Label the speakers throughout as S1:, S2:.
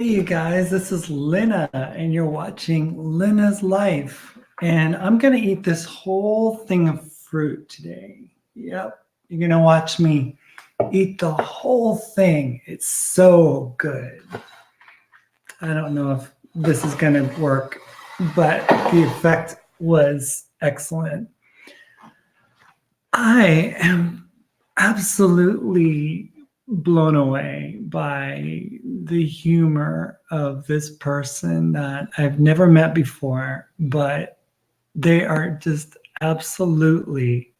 S1: Hey, you guys, this is Lynna, and you're watching Lynna's Life. And I'm going to eat this whole thing of fruit today. Yep, you're going to watch me eat the whole thing. It's so good. I don't know if this is going to work, but the effect was excellent. I am absolutely blown away by the humor of this person that I've never met before, but they are just absolutely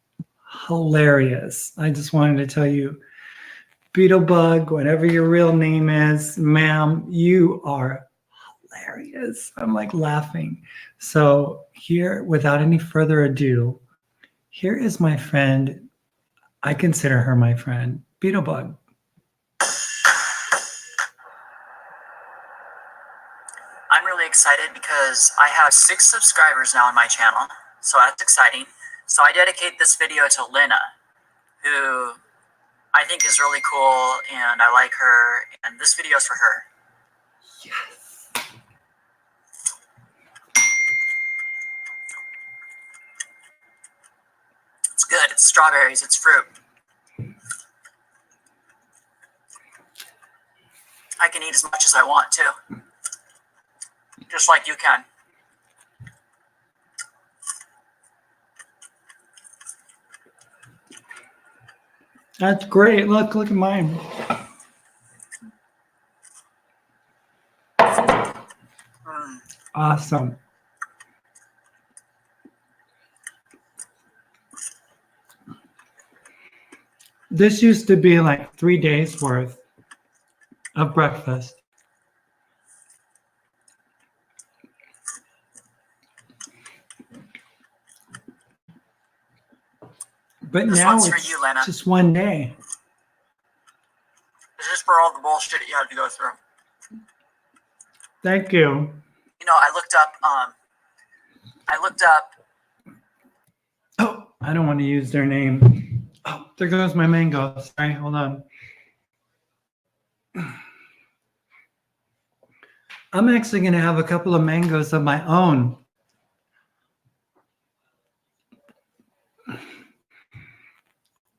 S1: hilarious. I just wanted to tell you, Beetlebug, whatever your real name is, ma'am, you are hilarious. I'm like laughing. So, here, without any further ado, here is my friend. I consider her my friend, Beetlebug.
S2: I'm really excited because I have 6 subscribers now on my channel, so that's exciting. So I dedicate this video to Lynna, who I think is really cool, and I like her, and this video is for her.
S1: Yes.
S2: It's good. It's strawberries. It's fruit. I can eat as much as I want, too. Just like you can.
S1: That's great. Look at mine. Awesome. This used to be like 3 days worth of breakfast. But
S2: this
S1: now
S2: one's
S1: it's
S2: for you, Lynna.
S1: just 1 day.
S2: This is for all the bullshit you had to go through.
S1: Thank you.
S2: You know, I looked up.
S1: Oh, I don't want to use their name. Oh, there goes my mango. Sorry, hold on. I'm actually going to have a couple of mangoes of my own.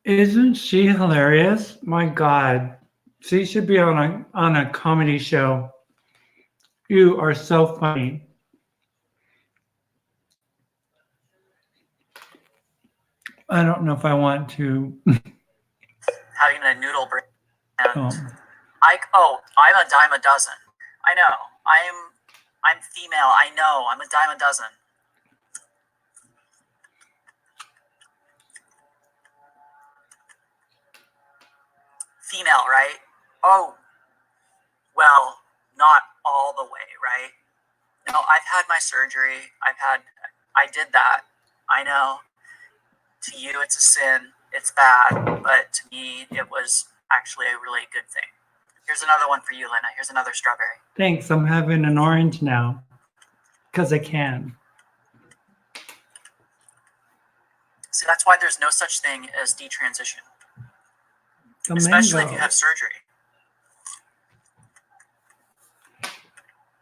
S1: Isn't she hilarious? My God. She should be on a comedy show. You are so funny. I don't know if I want to.
S2: Having a noodle brand.
S1: Oh.
S2: I'm a dime a dozen. I know. I'm female. I know. I'm a dime a dozen. Female, right? Oh, well, not all the way, right? No, I've had my surgery. I did that. I know. To you, it's a sin. It's bad. But to me, it was actually a really good thing. Here's another one for you, Lynna. Here's another strawberry.
S1: Thanks. I'm having an orange now because I can.
S2: See, that's why there's no such thing as detransition. Especially if you have surgery.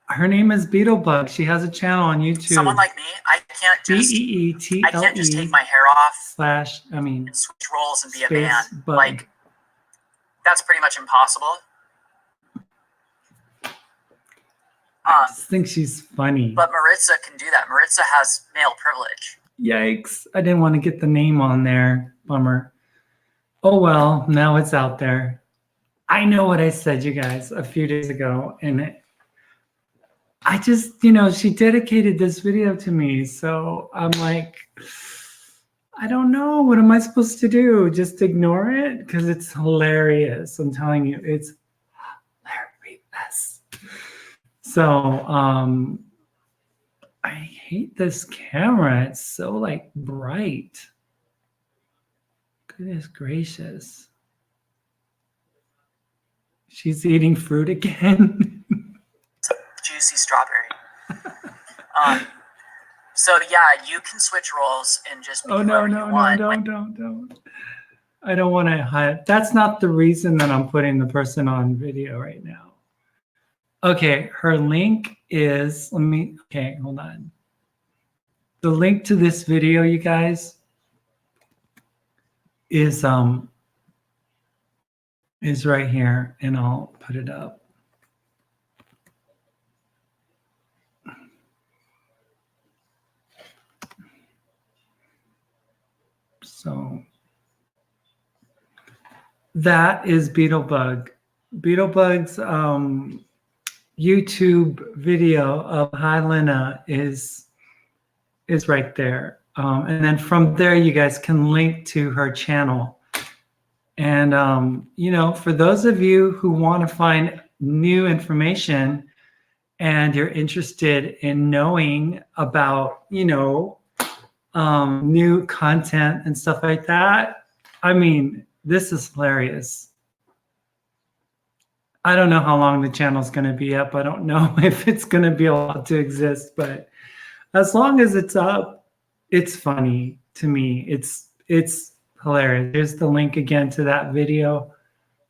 S1: Her name is Beetlebug. She has a channel on YouTube.
S2: Someone like me, I can't just take my hair off and switch roles and be a man. Like, that's pretty much impossible.
S1: I just think she's funny.
S2: But Maritza can do that. Maritza has male privilege.
S1: Yikes. I didn't want to get the name on there. Bummer. Oh, well, now it's out there. I know what I said, you guys, a few days ago. And I just, she dedicated this video to me. So I'm like, I don't know. What am I supposed to do? Just ignore it? Because it's hilarious. I'm telling you, it's hilarious. So, I hate this camera. It's so like bright. Goodness gracious. She's eating fruit again.
S2: Juicy strawberry. So yeah, you can switch roles and just be
S1: don't. I don't want to hide. That's not the reason that I'm putting the person on video right now. Okay, her link is, okay, hold on. The link to this video, you guys, is right here, and I'll put it up. So that is Beetlebug. Beetlebug's YouTube video of Hi Lynna is right there. And then from there, you guys can link to her channel. And, you know, for those of you who want to find new information and you're interested in knowing about, you know, new content and stuff like that, I mean, this is hilarious. I don't know how long the channel's going to be up. I don't know if it's going to be allowed to exist, but as long as it's up, it's funny to me. It's hilarious. There's the link again to that video.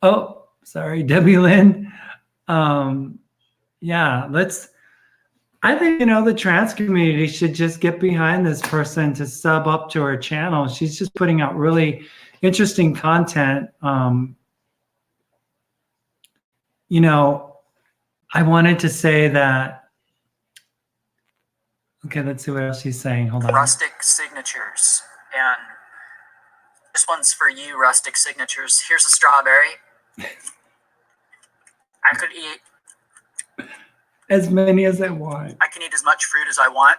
S1: Oh, sorry, Debbie Lynn. Yeah, I think, you know, the trans community should just get behind this person to sub up to her channel. She's just putting out really interesting content. You know, I wanted to say that, okay, let's see what else she's saying. Hold on.
S2: Rustic signatures. And this one's for you, Rustic Signatures. Here's a strawberry. I could eat
S1: as many as I want.
S2: I can eat as much fruit as I want.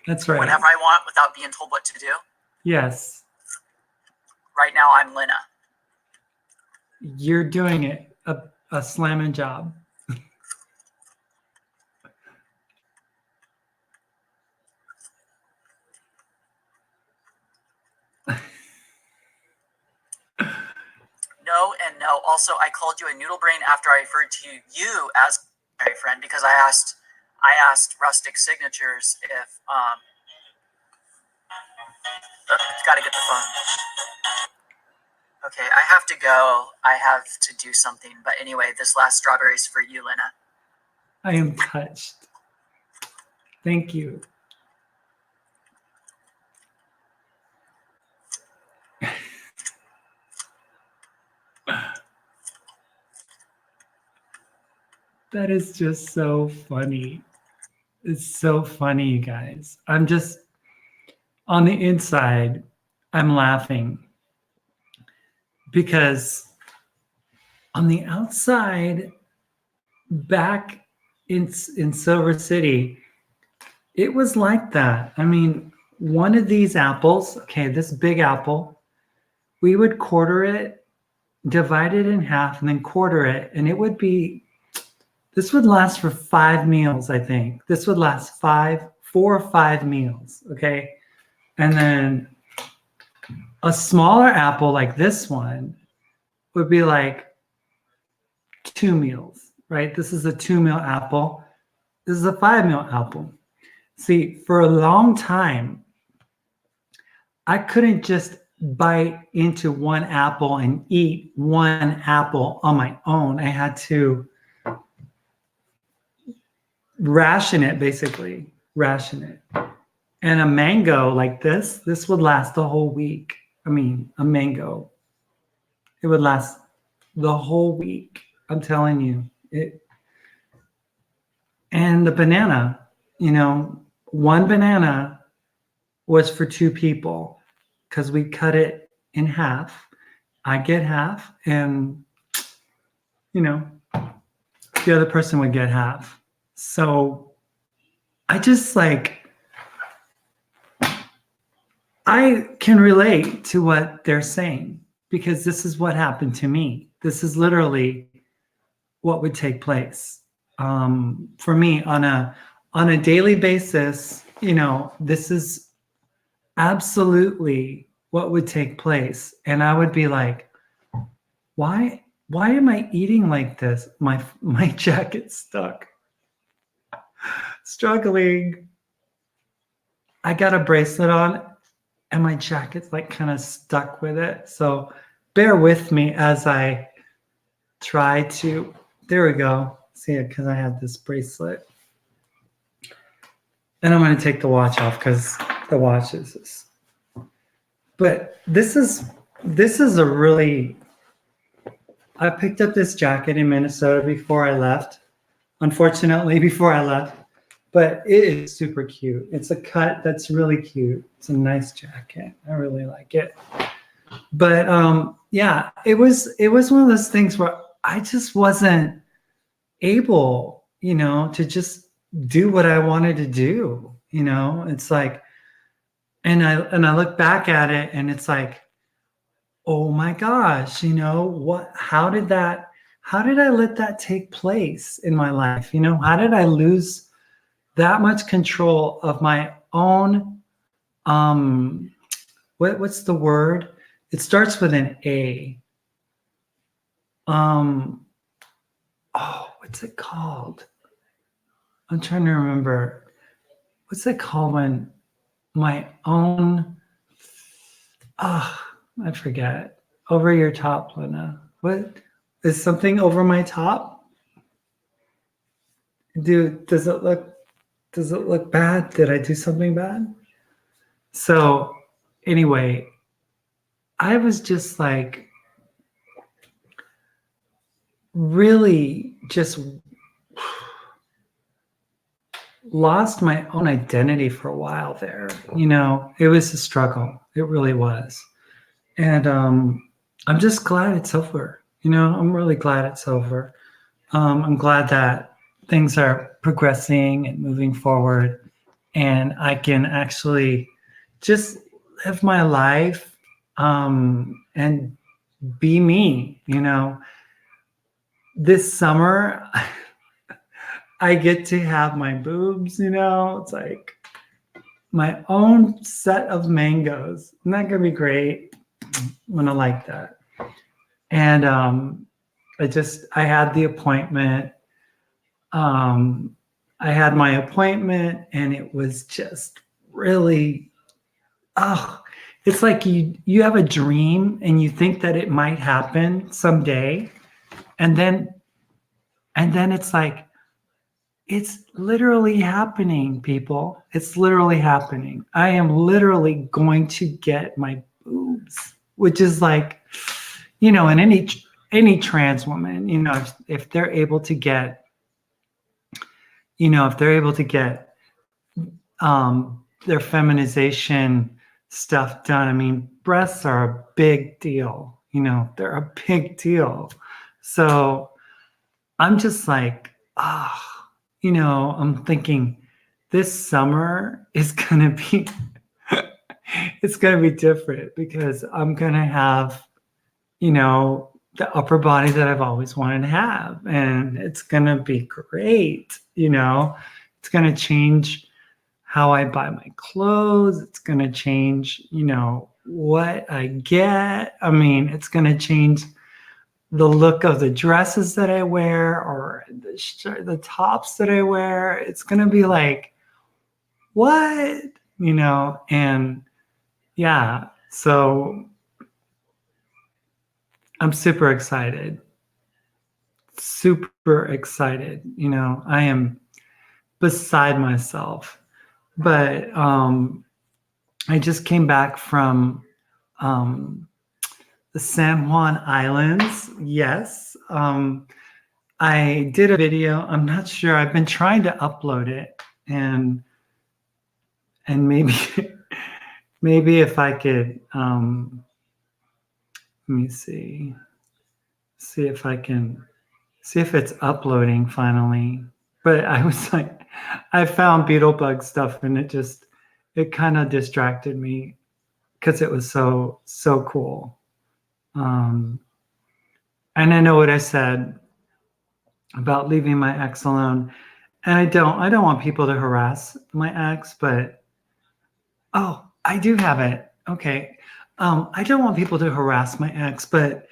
S1: That's right.
S2: Whenever I want without being told what to do.
S1: Yes.
S2: Right now I'm Lynna.
S1: You're doing it. A slamming job.
S2: No and no. Also, I called you a noodle brain after I referred to you as my friend because I asked Rustic Signatures if gotta get the phone. Okay, I have to go. I have to do something. But anyway, this last strawberry is for you, Lynna.
S1: I am touched. Thank you. That is just so funny. It's so funny, you guys. I'm just, on the inside, I'm laughing because on the outside, back in Silver City, it was like that. I mean, one of these apples, okay, this big apple, we would quarter it, divide it in half, and then quarter it, and it would be, this would last for 5 meals, I think. This would last 4 or 5 meals, okay? And then a smaller apple like this one would be like 2 meals, right? This is a 2-meal apple. This is a 5-meal apple. See, for a long time, I couldn't just bite into one apple and eat one apple on my own. I had to ration it, basically, ration it. And a mango like this would last the whole week. I mean, a mango, it would last the whole week. I'm telling you it. And the banana, you know, one banana was for 2 people because we cut it in half. I get half, and, you know, the other person would get half. So I just like, I can relate to what they're saying because this is what happened to me. This is literally what would take place for me on a daily basis. You know, this is absolutely what would take place, and I would be like, why am I eating like this? My jacket's stuck. Struggling. I got a bracelet on and my jacket's like kind of stuck with it. So bear with me as I try to, there we go. See it, because I had this bracelet. And I'm going to take the watch off because the watch is this. But this is a really, I picked up this jacket in Minnesota before I left. Unfortunately, before I left. But it is super cute. It's a cut that's really cute. It's a nice jacket. I really like it. But yeah, it was one of those things where I just wasn't able, to just do what I wanted to do. It's like, and I look back at it and it's like, oh my gosh, how did I let that take place in my life? How did I lose that much control of my own, what's the word? It starts with an A. What's it called? I'm trying to remember. What's it called when my own, I forget. Over your top, Lynna. What is something over my top? Does it look bad? Did I do something bad? So anyway, I was just like really just lost my own identity for a while there. It was a struggle. It really was. And I'm just glad it's over. I'm really glad it's over. I'm glad that things are progressing and moving forward, and I can actually just live my life and be me. This summer, I get to have my boobs. It's like my own set of mangoes. Isn't that gonna be great? I'm gonna like that. And I had the appointment. I had my appointment and it was just really, it's like you have a dream and you think that it might happen someday. And then it's like, it's literally happening, people. It's literally happening. I am literally going to get my boobs, which is like, and any trans woman, if they're able to get, their feminization stuff done. I mean, breasts are a big deal. They're a big deal. So I'm just like, I'm thinking this summer is gonna be, it's gonna be different because I'm gonna have, the upper body that I've always wanted to have, and it's gonna be great. It's gonna change how I buy my clothes. It's going to change, what I get. I mean, it's going to change the look of the dresses that I wear or the tops that I wear. It's going to be like, what? And yeah, so I'm super excited. Super excited. I am beside myself. But I just came back from the San Juan Islands. Yes. I did a video. I'm not sure. I've been trying to upload it, and maybe maybe if I could let me see if I can see if it's uploading finally. But I was like, I found Beetlebug stuff and it kind of distracted me because it was so cool. And I know what I said about leaving my ex alone. And I don't want people to harass my ex, but I do have it. Okay. I don't want people to harass my ex, but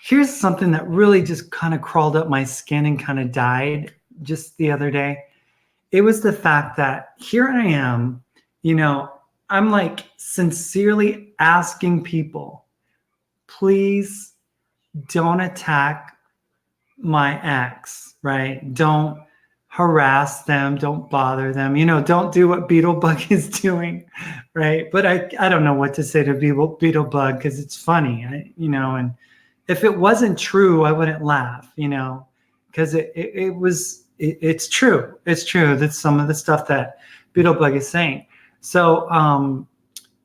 S1: here's something that really just kind of crawled up my skin and kind of died just the other day. It was the fact that here I am, I'm like sincerely asking people, please don't attack my ex, right? Don't harass them, don't bother them, don't do what Beetlebug is doing, right? But I don't know what to say to Beetlebug because it's funny, and if it wasn't true, I wouldn't laugh, because it's true. It's true that some of the stuff that Beetlebug is saying. So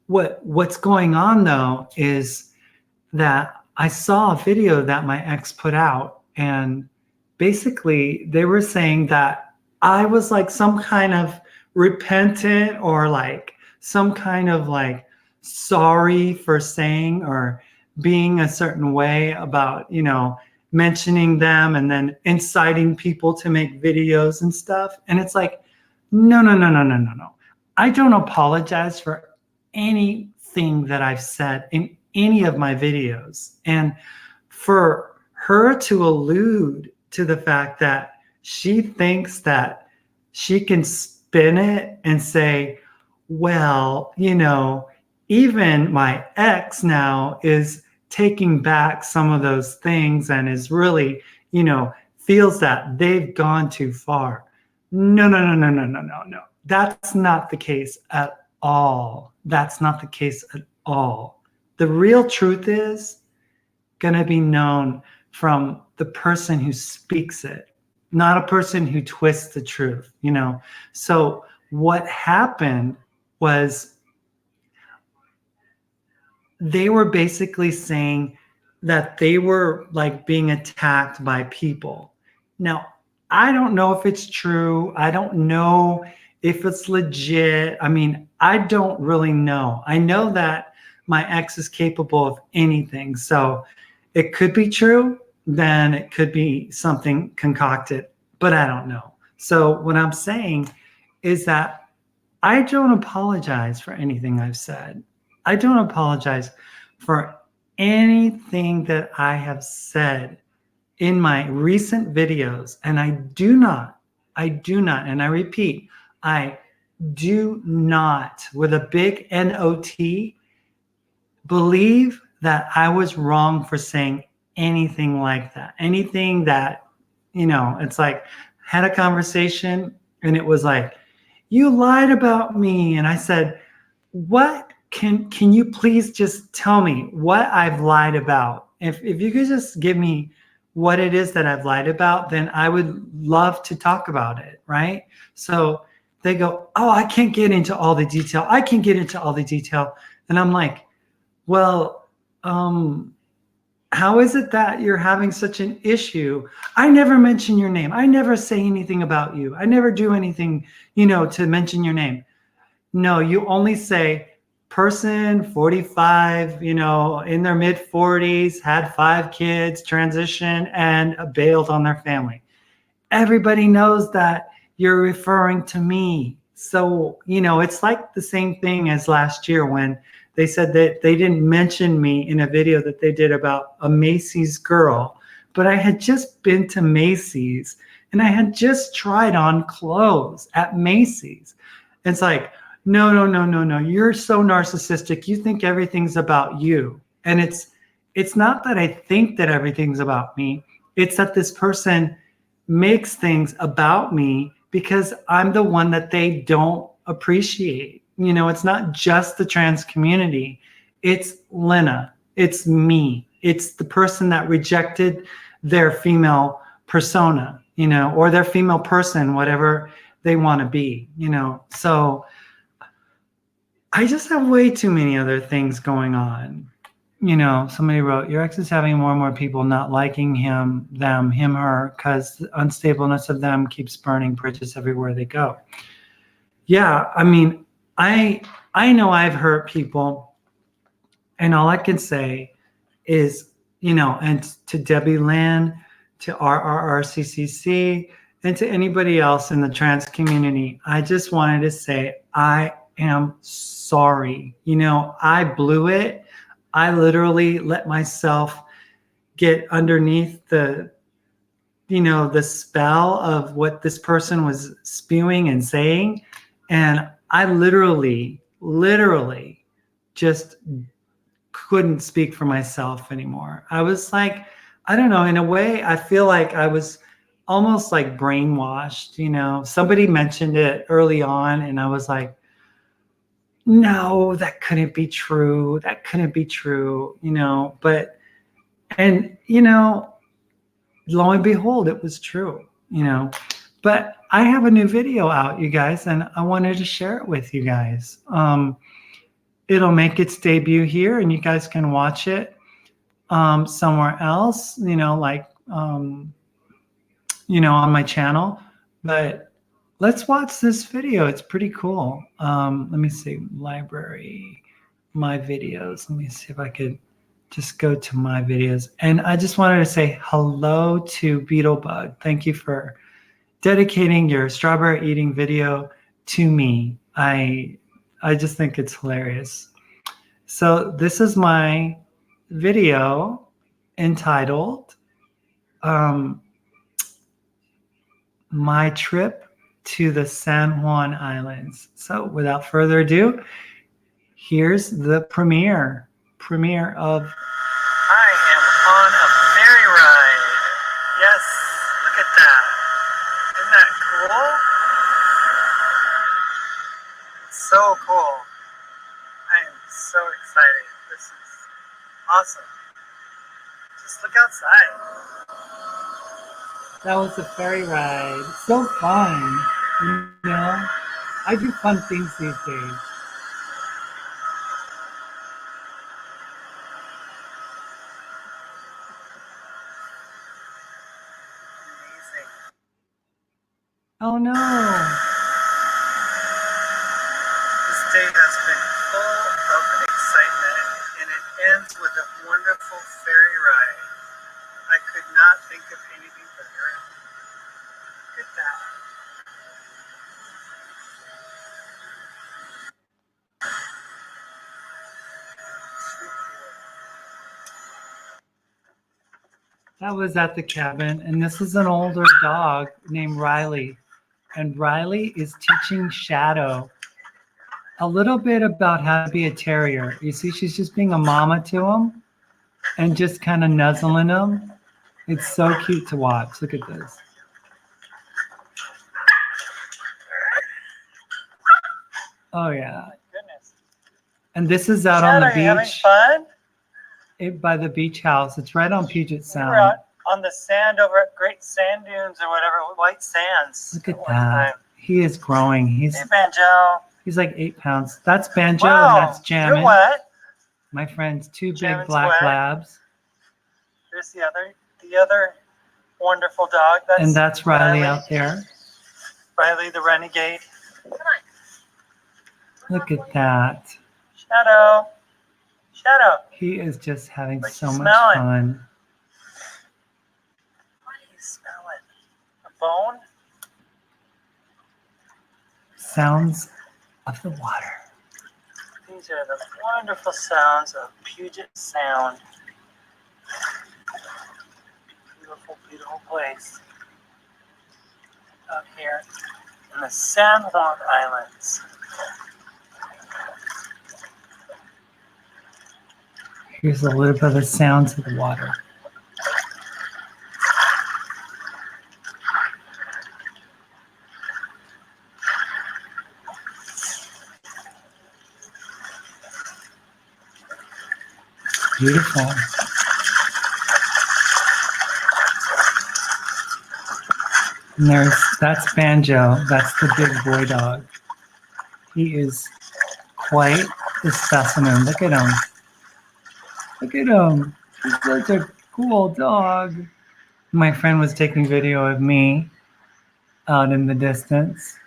S1: what's going on though is that I saw a video that my ex put out, and basically they were saying that I was like some kind of repentant or like some kind of like sorry for saying or being a certain way about, mentioning them and then inciting people to make videos and stuff. And it's like, no, no, no, no, no, no, no. I don't apologize for anything that I've said in any of my videos. And for her to allude to the fact that she thinks that she can spin it and say, well, even my ex now is taking back some of those things and is really, feels that they've gone too far. No, no, no, no, no, no, no, no. That's not the case at all. That's not the case at all. The real truth is going to be known from the person who speaks it, not a person who twists the truth, So what happened was they were basically saying that they were like being attacked by people. Now, I don't know if it's true. I don't know if it's legit. I mean, I don't really know. I know that my ex is capable of anything. So it could be true, then it could be something concocted, but I don't know. So what I'm saying is that I don't apologize for anything I've said. I don't apologize for anything that I have said in my recent videos. And I do not, and I repeat, I do not, with a big NOT, believe that I was wrong for saying anything like that. Anything that, it's like, had a conversation and it was like, you lied about me. And I said, what can you please just tell me what I've lied about? If you could just give me what it is that I've lied about, then I would love to talk about it, right? So they go, oh, I can't get into all the detail. I can get into all the detail. And I'm like, well, how is it that you're having such an issue? I never mention your name. I never say anything about you. I never do anything, to mention your name. No, you only say person 45, in their mid 40s, had 5 kids, transitioned, and bailed on their family. Everybody knows that you're referring to me. So, it's like the same thing as last year when they said that they didn't mention me in a video that they did about a Macy's girl, but I had just been to Macy's and I had just tried on clothes at Macy's. It's like, no, no, no, no, no. You're so narcissistic. You think everything's about you. And it's not that I think that everything's about me. It's that this person makes things about me because I'm the one that they don't appreciate. It's not just the trans community. It's Lynna. It's me. It's the person that rejected their female persona, or their female person, whatever they want to be, So I just have way too many other things going on. Somebody wrote, your ex is having more and more people not liking him, her, because the unstableness of them keeps burning bridges everywhere they go. Yeah, I mean, I know I've hurt people, and all I can say is, and to Debbie Lynn, to RRRCCC, and to anybody else in the trans community, I just wanted to say I am sorry. I blew it. I literally let myself get underneath the spell of what this person was spewing and saying. And I literally just couldn't speak for myself anymore. I was like, I don't know, in a way, I feel like I was almost like brainwashed, you know. Somebody mentioned it early on, and I was like, no, that couldn't be true. That couldn't be true, you know. But, and, you know, lo and behold, it was true, you know. But I have a new video out, you guys, and I wanted to share it with you guys. It'll make its debut here, and you guys can watch it somewhere else, you know, like, you know, on my channel. But let's watch this video. It's pretty cool. Let me see, library, my videos. Let me see if I could just go to my videos. And I just wanted to say hello to Beetlebug. Thank you for dedicating your strawberry eating video to me. I just think it's hilarious. So this is my video entitled My Trip to the San Juan Islands. So without further ado, here's the premiere of I am on a ferry ride. Yes, look at that. Isn't that cool? It's so cool. I am so excited. This is awesome. Just look outside. That was a ferry ride. So fun. You know, I do fun things these days. Amazing. Oh no. This day has been full of excitement, and it ends with a wonderful ferry ride. I could not think of anything better. Look at that. That was at the cabin, and this is an older dog named Riley. And Riley is teaching Shadow a little bit about how to be a terrier. You see, she's just being a mama to him and just kind of nuzzling him. It's so cute to watch. Look at this. Oh, yeah. Goodness. And this is out on the beach. Are you having fun? By the beach house. It's right on Puget Sound. We're out on the sand over at Great Sand Dunes or whatever, White Sands. Look at that. He is growing. Hey, Banjo. He's like 8 pounds. That's Banjo, wow, and that's Jammin. You're wet. My friend's two Jammin's big black wet. Labs. There's the other wonderful dog. And that's Riley out there. Riley the renegade. Come on. Look at that. Shadow. Shadow. He is just having what so much fun. What are you smelling? A bone? Sounds of the water. These are the wonderful sounds of Puget Sound. Beautiful, beautiful place. Out here in the San Juan Islands. Here's a little bit of the sounds of the water. Beautiful. And that's Banjo. That's the big boy dog. He is quite the specimen. Look at him. Look at him. He's such a cool dog. My friend was taking video of me out in the distance.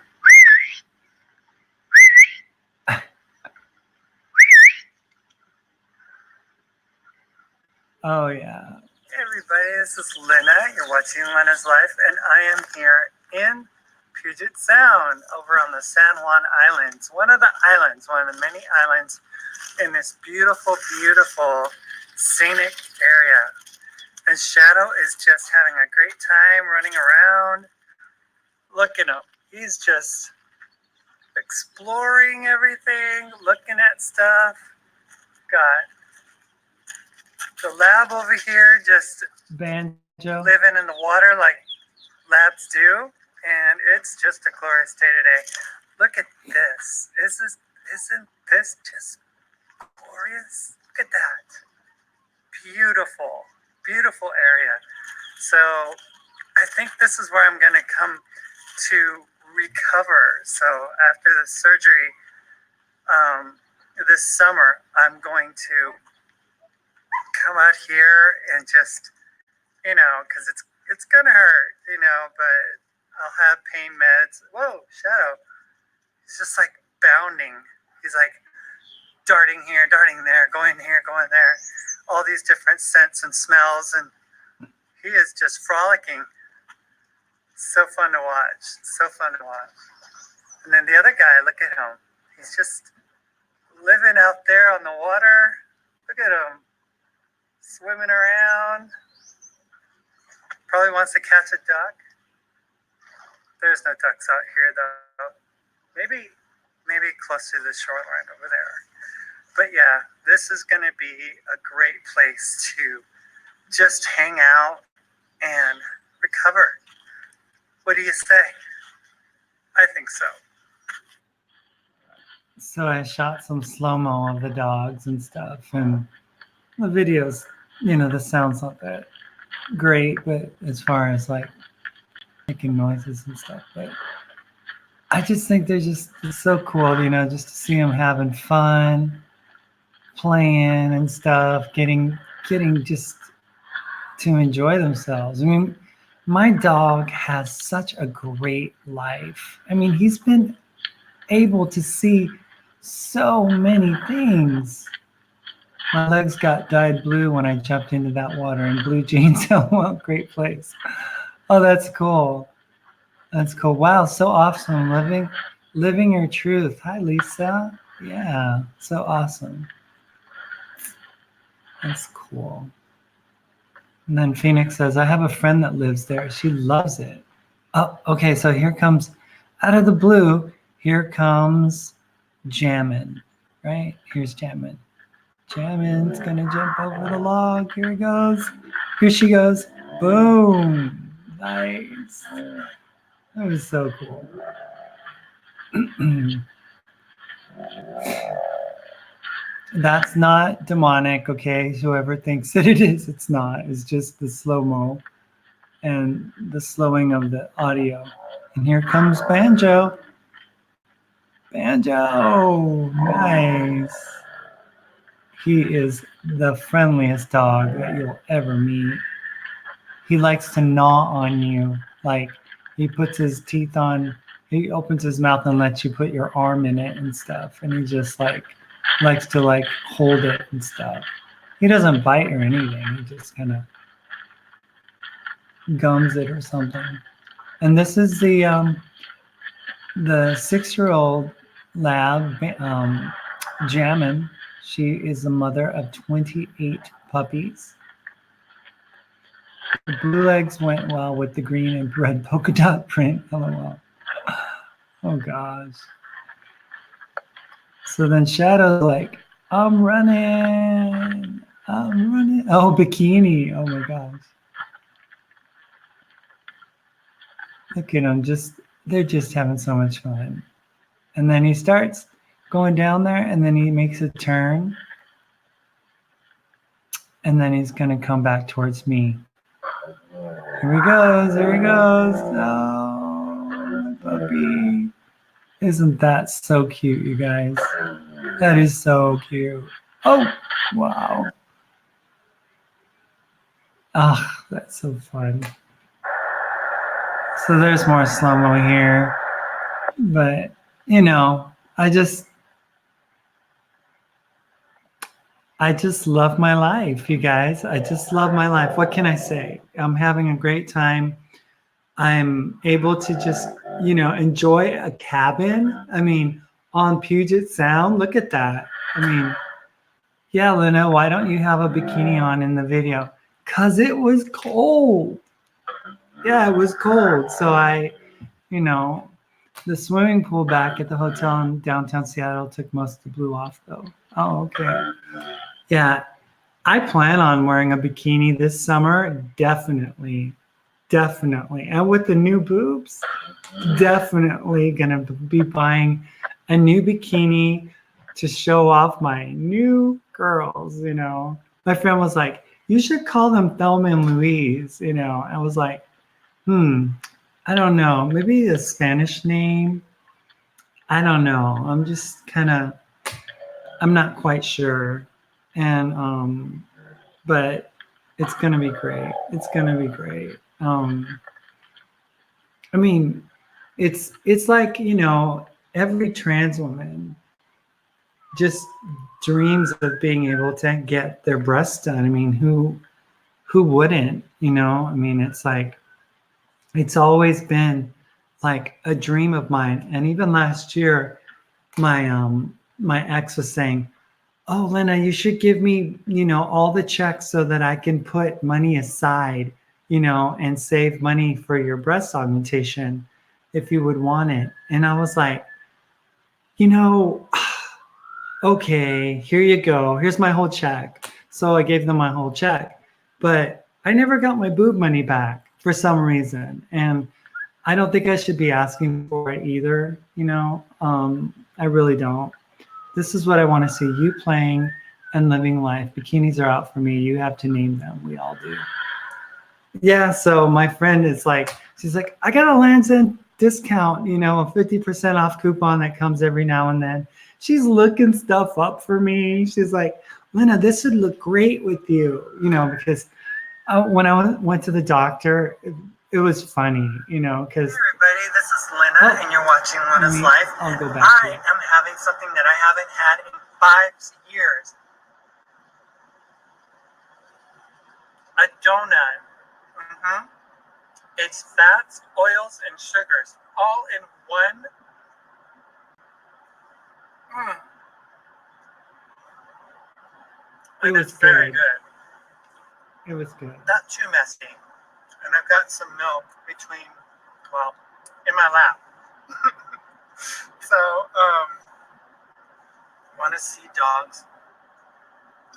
S1: Oh, yeah. Hey, everybody. This is Lynna. You're watching Lynna's Life, and I am here in Puget Sound over on the San Juan Islands. One of the many islands in this beautiful, beautiful scenic area. And Shadow is just having a great time running around. Look at him. He's just exploring everything, looking at stuff. Got the lab over here just Banjo.
S3: living in the water like labs do, and it's just a glorious day today. Look at this. Isn't this just glorious? Look at that. Beautiful, beautiful area. So I think this is where I'm going to come to recover. So after the surgery this summer, I'm going to come out here and just, because it's gonna hurt, but I'll have pain meds. Whoa, Shadow. He's just like bounding. He's like darting here, darting there, going here, going there. All these different scents and smells, and he is just frolicking. So fun to watch. So fun to watch. And then the other guy, look at him. He's just living out there on the water. Look at him. Swimming around. Probably wants to catch a duck. There's no ducks out here though. Maybe close to the shoreline over there. But yeah, this is going to be a great place to just hang out and recover. What do you say? I think so.
S1: So I shot some slow-mo of the dogs and stuff, and the videos, the sound's not that great, but as far as like making noises and stuff, but I just think it's so cool, just to see them having fun, playing and stuff, getting just to enjoy themselves. I mean, my dog has such a great life. I mean, he's been able to see so many things. My legs got dyed blue when I jumped into that water, and blue jeans. Oh, well, great place. Oh, that's cool. That's cool. Wow, so awesome. Living your truth. Hi, Lisa. Yeah, so awesome. That's cool. And then Phoenix says, I have a friend that lives there. She loves it. Oh, okay, so here comes, out of the blue, here comes Jammin', right? Here's Jammin'. Jammin's gonna jump over the log. Here he goes. Here she goes. Boom. Nice. That was so cool. That's not demonic, okay? Whoever thinks that it is, it's not. It's just the slow-mo and the slowing of the audio. And here comes Banjo. Banjo. Nice. He is the friendliest dog that you'll ever meet. He likes to gnaw on you. Like, he puts his teeth on, he opens his mouth and lets you put your arm in it and stuff. And he just likes to hold it and stuff. He doesn't bite or anything. He just kind of gums it or something. And this is the 6-year-old lab, Jammin'. She is the mother of 28 puppies. The blue legs went well with the green and red polka dot print. LOL. Oh gosh. So then Shadow's like, I'm running. Oh, bikini. Oh my gosh. Look at them. They're just having so much fun. And then he starts going down there, and then he makes a turn. And then he's going to come back towards me. Here he goes. There he goes. Oh, my puppy. Isn't that so cute, you guys? That is so cute. Oh, wow. Ah, that's so fun. So there's more slow-mo here. But, I just love my life, you guys. I just love my life. What can I say? I'm having a great time. I'm able to just, enjoy a cabin. I mean, on Puget Sound. Look at that. I mean, yeah, Lynna, why don't you have a bikini on in the video? Because it was cold. Yeah, it was cold. So the swimming pool back at the hotel in downtown Seattle took most of the blue off, though. Oh, okay. Yeah, I plan on wearing a bikini this summer, definitely, definitely. And with the new boobs, definitely gonna be buying a new bikini to show off my new girls, you know. My friend was like, you should call them Thelma and Louise, you know. I was like, I don't know, maybe a Spanish name. I don't know. I'm just kind of, I'm not quite sure. And but it's gonna be great. It's gonna be great. I mean, it's like, you know, every trans woman just dreams of being able to get their breasts done. I mean, who wouldn't, you know? I mean, it's like it's always been like a dream of mine. And even last year, my ex was saying, "Oh, Lynna, you should give me, you know, all the checks so that I can put money aside, you know, and save money for your breast augmentation if you would want it." And I was like, you know, okay, here you go. Here's my whole check. So I gave them my whole check, but I never got my boob money back for some reason. And I don't think I should be asking for it either, you know. I really don't. This is what I want to see you playing and living life. Bikinis are out for me. You have to name them. We all do. Yeah. So my friend is like, she's like, I got a Lands End discount, you know, a 50% off coupon that comes every now and then. She's looking stuff up for me. She's like, Lynna, this would look great with you, you know, because when I went to the doctor, it was funny, you know, because.
S3: Hey everybody, this is Lynna, and you're watching What is Life.
S1: I'll go back to
S3: I
S1: it.
S3: am having something that I haven't had in 5 years. A donut. It's fats, oils, and sugars, all in one.
S1: It
S3: And
S1: was
S3: it's very
S1: good.
S3: good.
S1: It was good.
S3: Not too messy. And I've got some milk between, well, in my lap. So, want to see dogs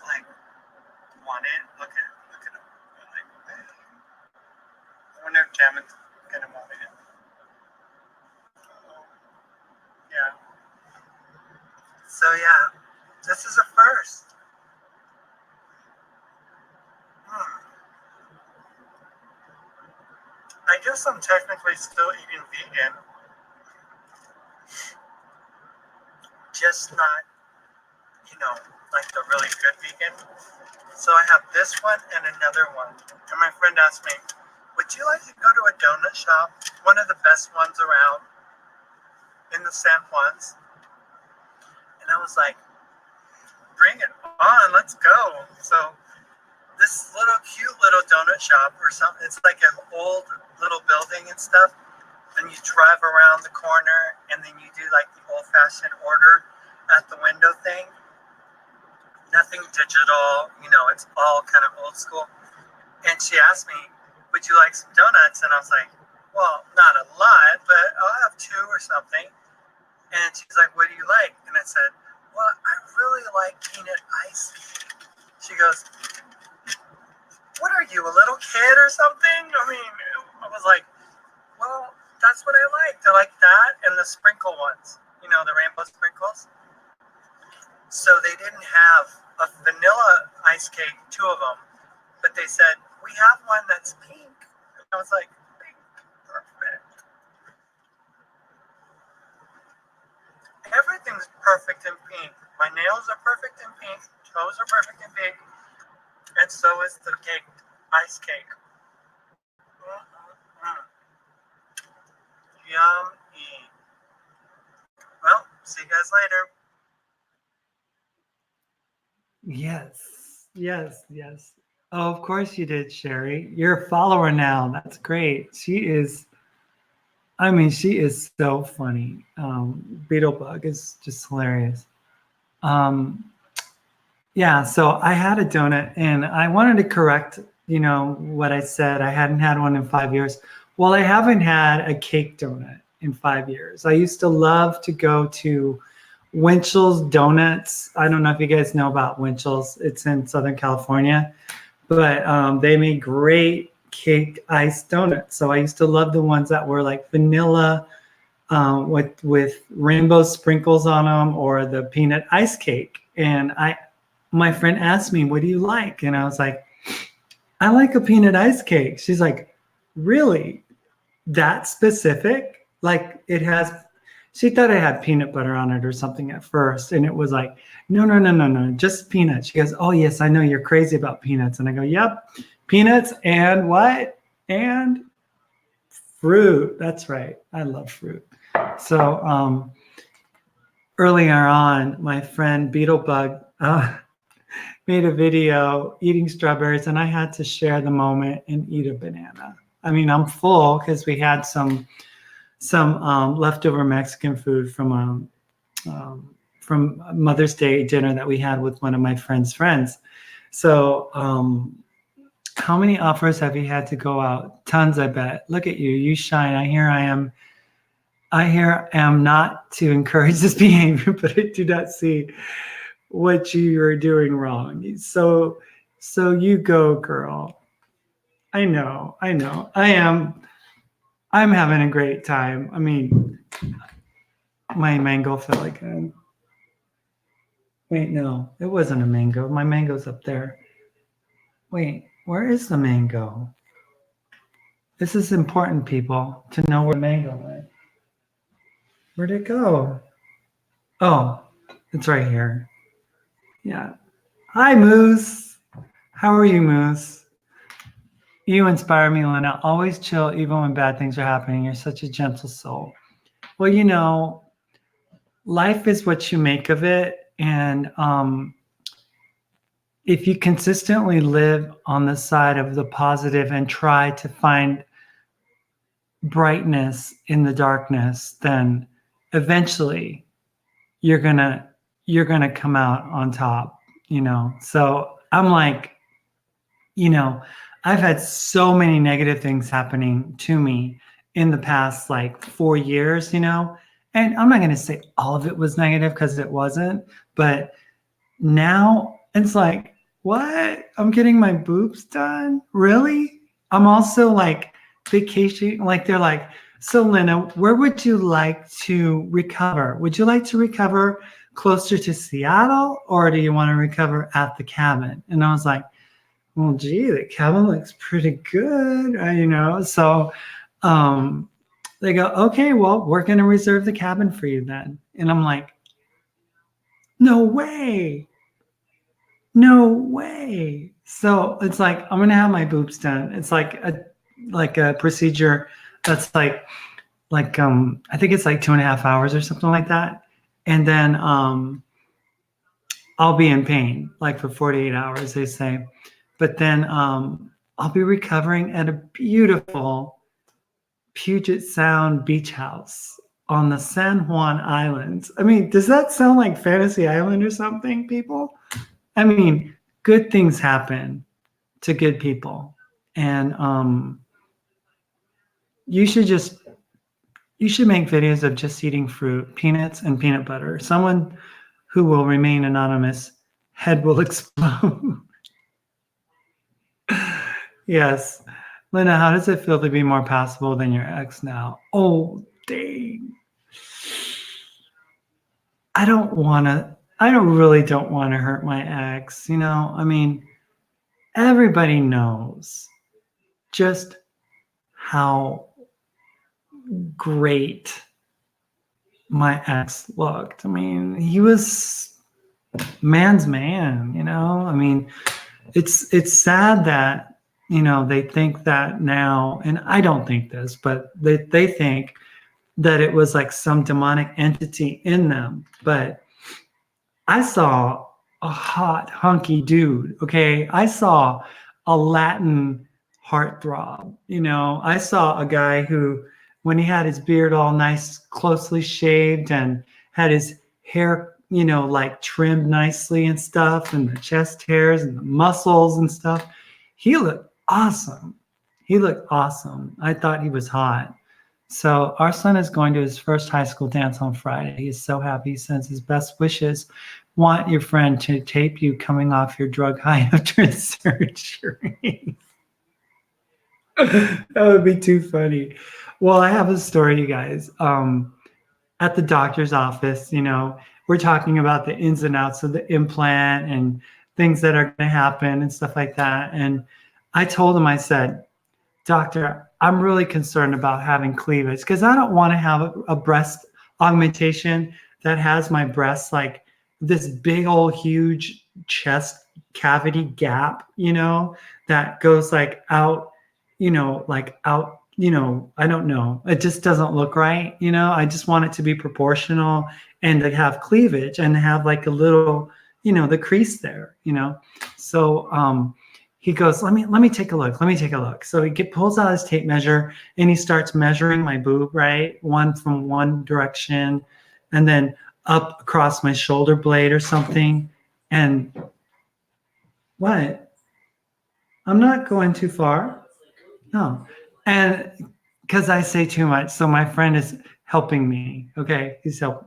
S3: like want it? Look at them. Like, I wonder if Jamin's gonna want it. Yeah. So yeah, this is a first. I guess I'm technically still eating vegan. Just not, you know, like the really good vegan. So I have this one and another one. And my friend asked me, would you like to go to a donut shop? One of the best ones around in the San Juans. And I was like, bring it on, let's go. So this little cute little donut shop or something, it's like an old little building and stuff. And you drive around the corner and then you do like the old fashioned order at the window thing. Nothing digital, you know, it's all kind of old school. And she asked me, would you like some donuts? And I was like, well, not a lot, but I'll have 2 or something. And she's like, what do you like? And I said, well, I really like peanut ice. She goes, what are you, a little kid or something? I mean, I was like, well, that's what I like. I like that and the sprinkle ones, you know, the rainbow sprinkles. So they didn't have a vanilla ice cake, 2 of them, but they said, we have one that's pink. And I was like, pink, perfect. Everything's perfect in pink. My nails are perfect in pink, toes are perfect in pink, and so is the cake, ice cake. Yummy. Well, see you guys later.
S1: Yes. Oh, of course you did, Sherry. You're a follower now. That's great. She is so funny. Beetlebug is just hilarious. Yeah, so I had a donut and I wanted to correct, you know, what I said. I hadn't had one in 5 years. Well, I haven't had a cake donut in 5 years. I used to love to go to Winchell's Donuts. I don't know if you guys know about Winchell's. It's in Southern California, but they make great cake ice donuts. So I used to love the ones that were like vanilla with rainbow sprinkles on them, or the peanut ice cake. And my friend asked me, "What do you like?" And I was like, "I like a peanut ice cake." She's like, "Really? That specific?" Like it has. She thought it had peanut butter on it or something at first, and it was like, no, just peanuts. She goes, "Oh yes, I know you're crazy about peanuts." And I go, "Yep, peanuts and what? And fruit." That's right. I love fruit. So earlier on, my friend Beetlebug made a video eating strawberries, and I had to share the moment and eat a banana. I mean, I'm full because we had some leftover Mexican food from Mother's Day dinner that we had with one of my friend's friends. So how many offers have you had to go out? Tons, I bet. Look at you. You shine. I hear I am not to encourage this behavior, but I do not see what you are doing wrong. So you go, girl. I know. I'm having a great time. I mean, my mango felt like wait, no, it wasn't a mango. My mango's up there. Wait, where is the mango? This is important, people, to know where the mango went. Where'd it go? Oh, it's right here. Yeah. Hi, Moose. How are you, Moose? You inspire me, Lynna. Always chill even when bad things are happening. You're such a gentle soul. Well, you know, life is what you make of it. And if you consistently live on the side of the positive and try to find brightness in the darkness, then eventually you're gonna come out on top, you know. So I'm like, you know, I've had so many negative things happening to me in the past like 4 years, you know, and I'm not going to say all of it was negative because it wasn't, but now it's like, what? I'm getting my boobs done? Really? I'm also like vacation, like they're like, "So Lynna, where would you like to recover? Would you like to recover closer to Seattle, or do you want to recover at the cabin?" And I was like, "Well, gee, the cabin looks pretty good," you know? So they go, "Okay, well, we're going to reserve the cabin for you then." And I'm like, no way. No way. So it's like, I'm going to have my boobs done. It's like a procedure that's like, I think it's like 2.5 hours or something like that. And then I'll be in pain like for 48 hours, they say. But then I'll be recovering at a beautiful Puget Sound beach house on the San Juan Islands. I mean, does that sound like Fantasy Island or something, people? I mean, good things happen to good people. And you should make videos of just eating fruit, peanuts, and peanut butter. Someone who will remain anonymous, head will explode. Yes. Lynna, how does it feel to be more passable than your ex now? Oh, dang. I really don't want to hurt my ex. You know, I mean, everybody knows just how great my ex looked. I mean, he was man's man, you know? I mean, it's sad that, you know, they think that now, and I don't think this, but they think that it was like some demonic entity in them. But I saw a hot, hunky dude, okay? I saw a Latin heartthrob, you know? I saw a guy who, when he had his beard all nice, closely shaved, and had his hair, you know, like trimmed nicely and stuff, and the chest hairs and the muscles and stuff, he looked awesome. He looked awesome. I thought he was hot. So our son is going to his first high school dance on Friday. He's so happy. He sends his best wishes. Want your friend to tape you coming off your drug high after surgery. That would be too funny. Well, I have a story, you guys. At the doctor's office, we're talking about the ins and outs of the implant and things that are going to happen and stuff like that. And I told him, I said, Doctor, I'm really concerned about having cleavage because I don't want to have a breast augmentation that has my breasts like this big old huge chest cavity gap, that goes like out, I don't know. It just doesn't look right. I just want it to be proportional and to have cleavage and have like a little, the crease there, So, he goes, let me take a look. Let me take a look. So he pulls out his tape measure and he starts measuring my boob, right? One from one direction and then up across my shoulder blade or something. And what? I'm not going too far. No. And because I say too much, so my friend is helping me. Okay.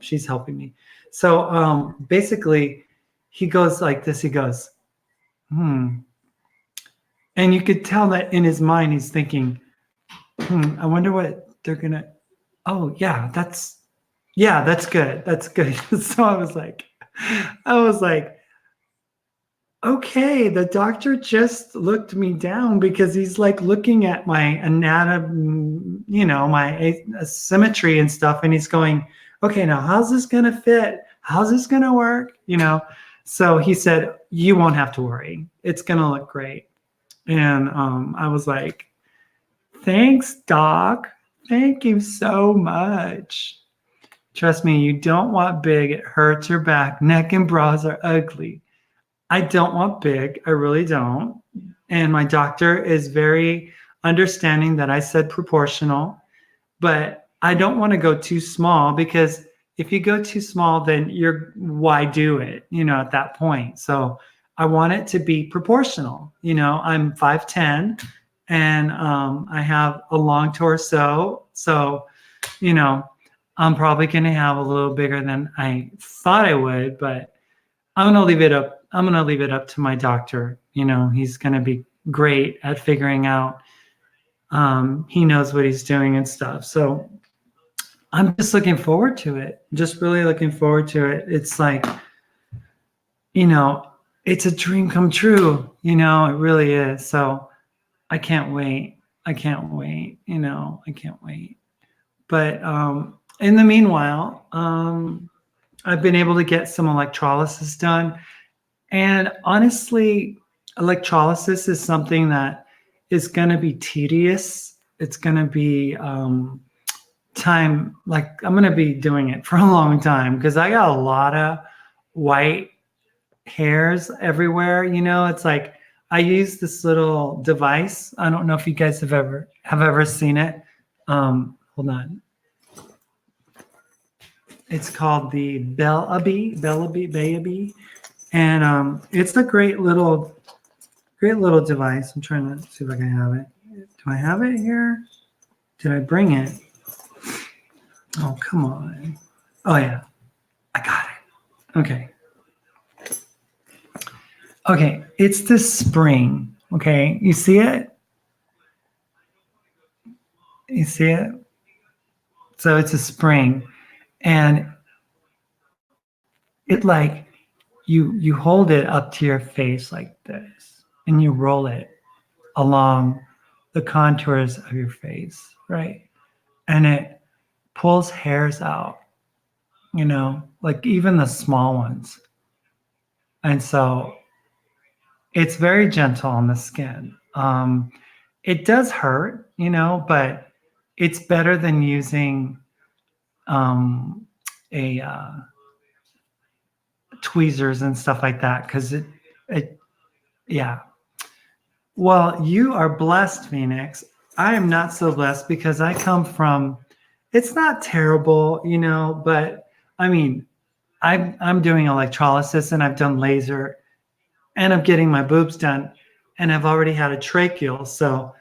S1: She's helping me. So basically he goes like this. He goes, And you could tell that in his mind, he's thinking, I wonder what they're going to, oh yeah, that's good. That's good. So I was like, okay, the doctor just looked me down because he's like looking at my anatomy, my symmetry and stuff. And he's going, okay, now how's this going to fit? How's this going to work? So he said, you won't have to worry. It's going to look great. And I was like, thanks, doc. Thank you so much. Trust me, you don't want big. It hurts your back. Neck and bras are ugly. I don't want big. I really don't. And my doctor is very understanding that I said proportional, but I don't want to go too small because if you go too small, then why do it, at that point. So I want it to be proportional. I'm 5'10" and I have a long torso. So, I'm probably going to have a little bigger than I thought I would, but I'm going to leave it up. I'm going to leave it up to my doctor. He's going to be great at figuring out. He knows what he's doing and stuff. So I'm just looking forward to it. Just really looking forward to it. It's like, it's a dream come true. It really is. So I can't wait. I can't wait. I can't wait. But in the meanwhile, I've been able to get some electrolysis done. And honestly, electrolysis is something that is going to be tedious. It's going to be time, like I'm going to be doing it for a long time because I got a lot of white hairs everywhere. It's like I use this little device. I don't know if you guys have ever seen it. Hold on. It's called the Bellaby. And it's a great little device. I'm trying to see if I can have it. Do I have it here? Did I bring it? Oh, come on. Oh, yeah. I got it. Okay. Okay. It's this spring. Okay. You see it? You see it? So it's a spring. And it like, you hold it up to your face like this and you roll it along the contours of your face, right? And it pulls hairs out, like even the small ones. And so it's very gentle on the skin. It does hurt, but it's better than using tweezers and stuff like that because yeah. Well, you are blessed, Phoenix. I am not so blessed because I come from, it's not terrible, but I mean, I'm doing electrolysis and I've done laser and I'm getting my boobs done and I've already had a tracheal. So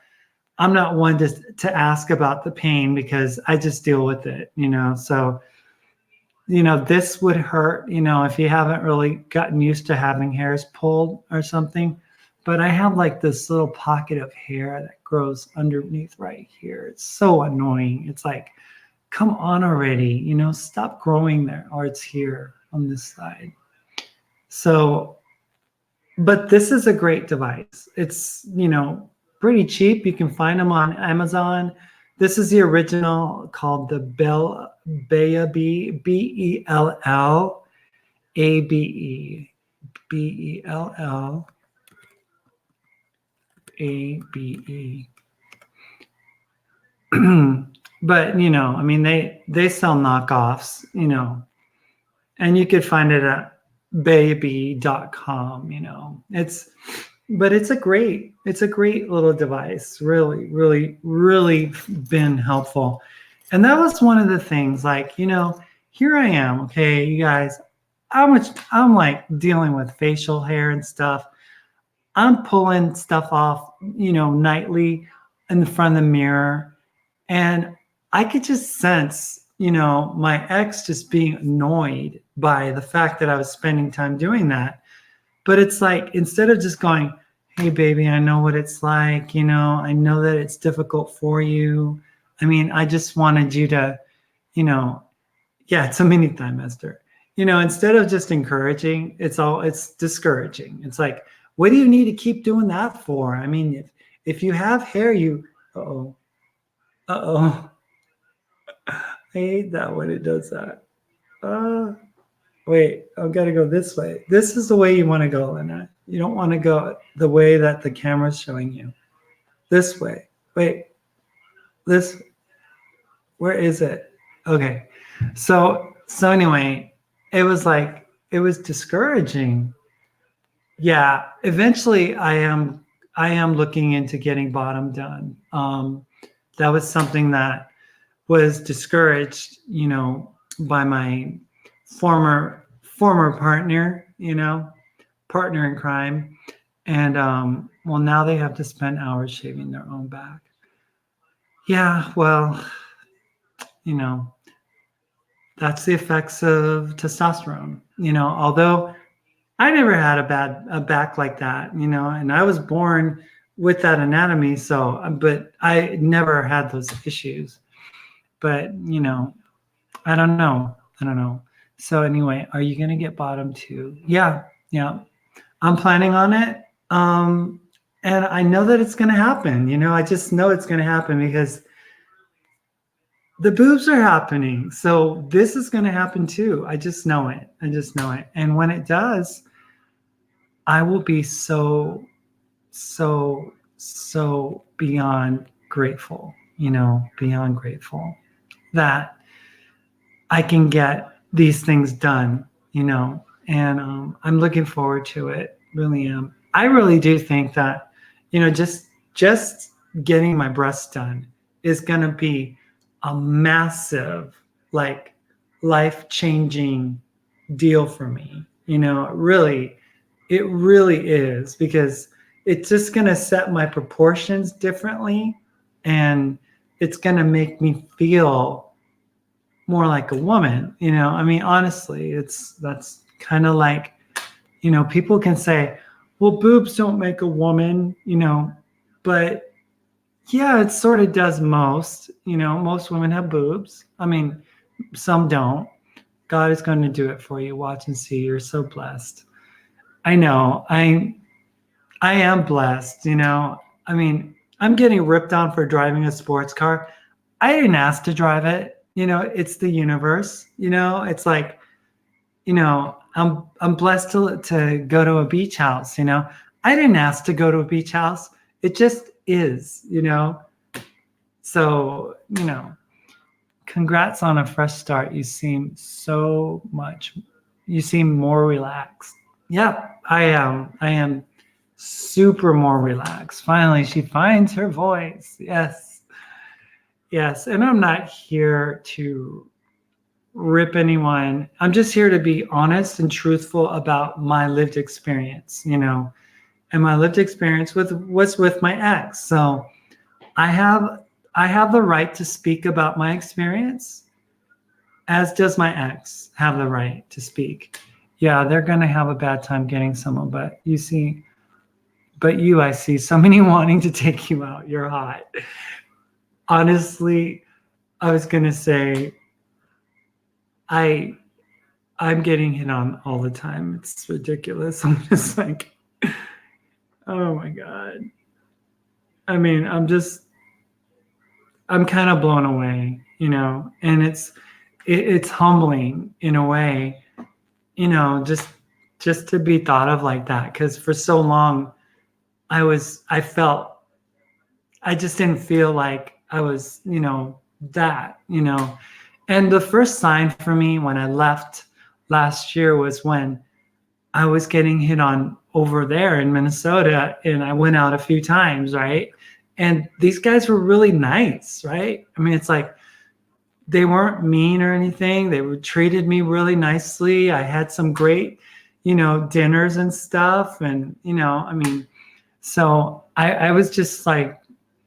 S1: I'm not one to ask about the pain because I just deal with it, So, this would hurt, if you haven't really gotten used to having hairs pulled or something. But I have like this little pocket of hair that grows underneath right here. It's so annoying. It's like, come on already, stop growing there, or it's here on this side. So, but this is a great device. It's, pretty cheap. You can find them on Amazon. This is the original called the Bellabe, Bellabe. But I mean, they sell knockoffs, and you could find it at baby.com, but it's a great little device. Really, really, really been helpful. And that was one of the things, like, here I am, okay, you guys, I'm like dealing with facial hair and stuff. I'm pulling stuff off, nightly in the front of the mirror. And I could just sense, my ex just being annoyed by the fact that I was spending time doing that. But it's like, instead of just going, hey, baby, I know what it's like, I know that it's difficult for you. I mean, I just wanted you to, yeah, it's a mini trimester. Instead of just encouraging, it's discouraging. It's like, what do you need to keep doing that for? I mean, if you have hair, uh-oh. I hate that when it does that. Wait, I've got to go this way. This is the way you want to go, Lynna. You don't want to go the way that the camera's showing you. This way. Wait, where is it? Okay. So anyway, it was discouraging. Yeah, eventually I am looking into getting bottom done. That was something that was discouraged, by my former partner, partner in crime. And well, now they have to spend hours shaving their own back. Yeah, well, that's the effects of testosterone, although I never had a back like that, and I was born with that anatomy. So, but I never had those issues. But, I don't know. So anyway, are you going to get bottom too? Yeah. I'm planning on it. And I know that it's going to happen. I just know it's going to happen because the boobs are happening. So this is going to happen too. I just know it. And when it does, I will be so beyond grateful, beyond grateful that I can get these things done, and I'm looking forward to it. Really am. I really do think that, just getting my breasts done is going to be a massive, like, life-changing deal for me. It really is, because it's just going to set my proportions differently, and it's going to make me feel more like a woman. I mean, honestly, that's kind of like, people can say, well, boobs don't make a woman, but yeah, it sort of does most. Most women have boobs. I mean, some don't. God is going to do it for you. Watch and see. You're so blessed. I know. I am blessed. I mean, I'm getting ripped on for driving a sports car. I didn't ask to drive it. It's the universe. It's like, I'm blessed to go to a beach house. I didn't ask to go to a beach house. It just is. So, congrats on a fresh start. You seem more relaxed. Yep, I am super more relaxed. Finally, she finds her voice. Yes. And I'm not here to rip anyone. I'm just here to be honest and truthful about my lived experience, and my lived experience was with my ex. So I have the right to speak about my experience, as does my ex have the right to speak. Yeah, they're gonna have a bad time getting someone, but I see so many wanting to take you out. You're hot. Honestly, I was gonna say I'm getting hit on all the time. It's ridiculous. I'm just like, oh my God. I mean, I'm kind of blown away, and it's humbling in a way, just to be thought of like that. Cause for so long I just didn't feel like I was, that, and the first sign for me when I left last year was when I was getting hit on over there in Minnesota, and I went out a few times, right? And these guys were really nice, right? I mean, it's like they weren't mean or anything. They were treated me really nicely. I had some great, dinners and stuff, and I mean, so I was just like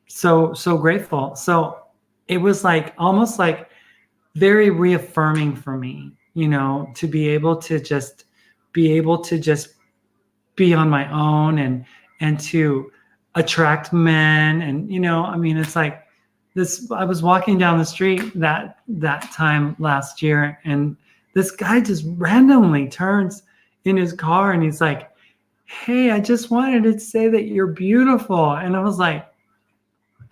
S1: so grateful. So it was like almost like very reaffirming for me, to be able to just be on my own and to attract men. And I mean, it's like this. I was walking down the street that time last year, and this guy just randomly turns in his car and he's like, hey, I just wanted to say that you're beautiful. And I was like,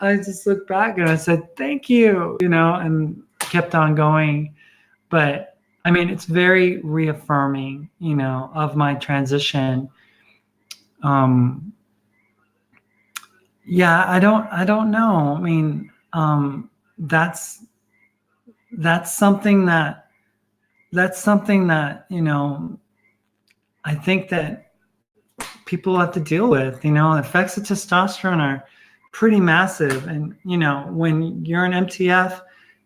S1: I just looked back and I said, thank you, and kept on going. But I mean, it's very reaffirming, of my transition. Yeah, I don't know. I mean, that's something that, I think that people have to deal with. The effects of testosterone are pretty massive. And, when you're an MTF,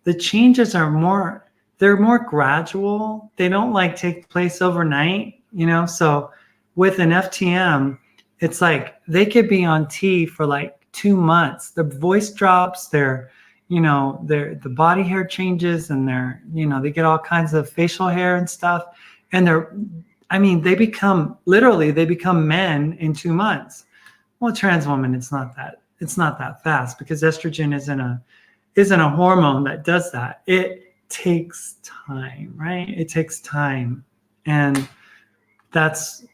S1: the changes are they're more gradual. They don't like take place overnight, so with an FTM, it's like they could be on T for like 2 months. Their voice drops, the body hair changes, and they get all kinds of facial hair and stuff. And they become men in 2 months. Well, trans woman, it's not that fast, because estrogen isn't a hormone that does that. It takes time, right? It takes time. And that's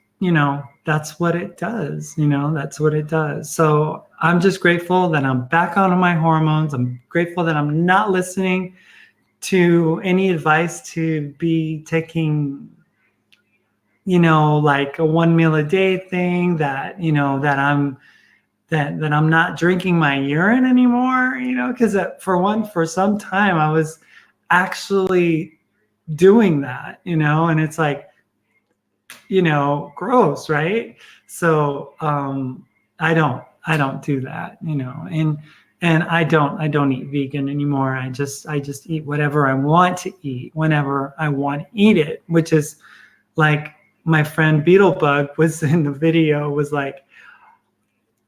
S1: what it does. That's what it does. So I'm just grateful that I'm back on my hormones. I'm grateful that I'm not listening to any advice to be taking, like a 1 meal a day thing, that I'm not drinking my urine anymore, because for some time I was actually doing that, and it's like, gross, right? So I don't do that, and I don't eat vegan anymore. I just eat whatever I want to eat whenever I want to eat it, which is like my friend Beetlebug was in the video, was like,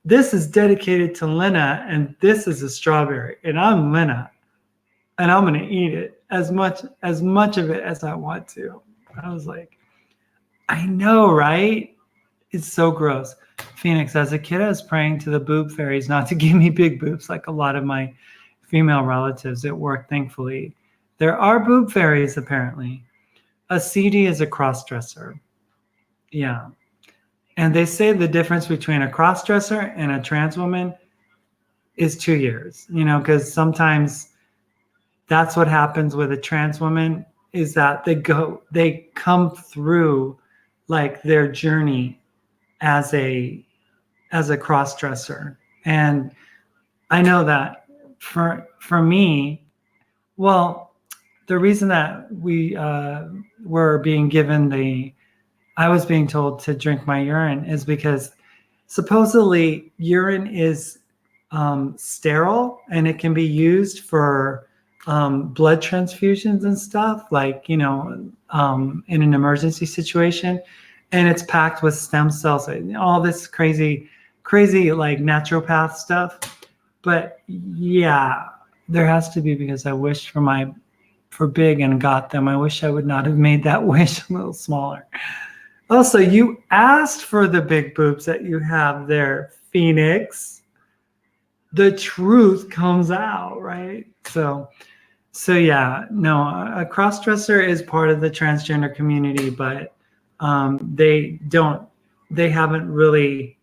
S1: this is dedicated to Lynna, and this is a strawberry, and I'm Lynna, and I'm going to eat it as much of it as I want to. I was like, I know, right? It's so gross. Phoenix, as a kid, I was praying to the boob fairies not to give me big boobs like a lot of my female relatives. It worked, thankfully. There are boob fairies, apparently. A CD is a cross-dresser. Yeah. And they say the difference between a cross-dresser and a trans woman is 2 years, because sometimes that's what happens with a trans woman, is that they come through like their journey as a cross-dresser. And I know that for me, well, the reason that we were being given I was being told to drink my urine is because supposedly urine is sterile, and it can be used for blood transfusions and stuff, like, in an emergency situation. And it's packed with stem cells, all this crazy like naturopath stuff. But yeah, there has to be, because I wished for big and got them. I wish I would not have made that wish a little smaller. Also, you asked for the big boobs that you have there, Phoenix. The truth comes out, right? So yeah, no, a cross-dresser is part of the transgender community, but they haven't really,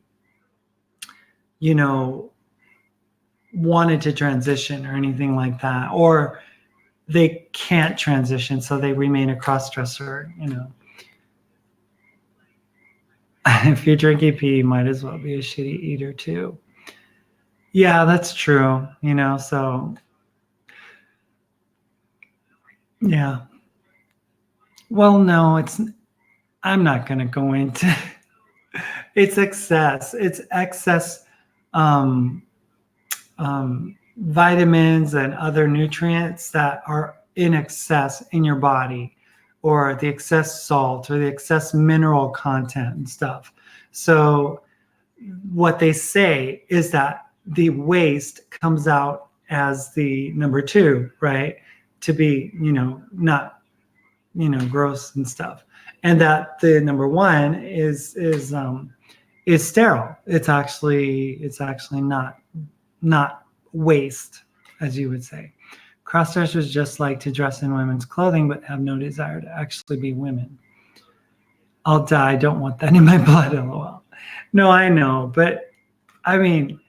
S1: wanted to transition or anything like that, or they can't transition, so they remain a cross-dresser. If you're drinking pee, you might as well be a shitty eater too. Yeah, that's true. So yeah. Well, no, I'm not going to go into it's excess. It's excess um, vitamins and other nutrients that are in excess in your body, or the excess salt or the excess mineral content and stuff. So what they say is that the waste comes out as the number two, right? To be, not, gross and stuff. And that the number one is sterile. It's actually not waste, as you would say. Cross-dressers just like to dress in women's clothing, but have no desire to actually be women. I'll die. I don't want that in my blood, lol. No, I know, but I mean,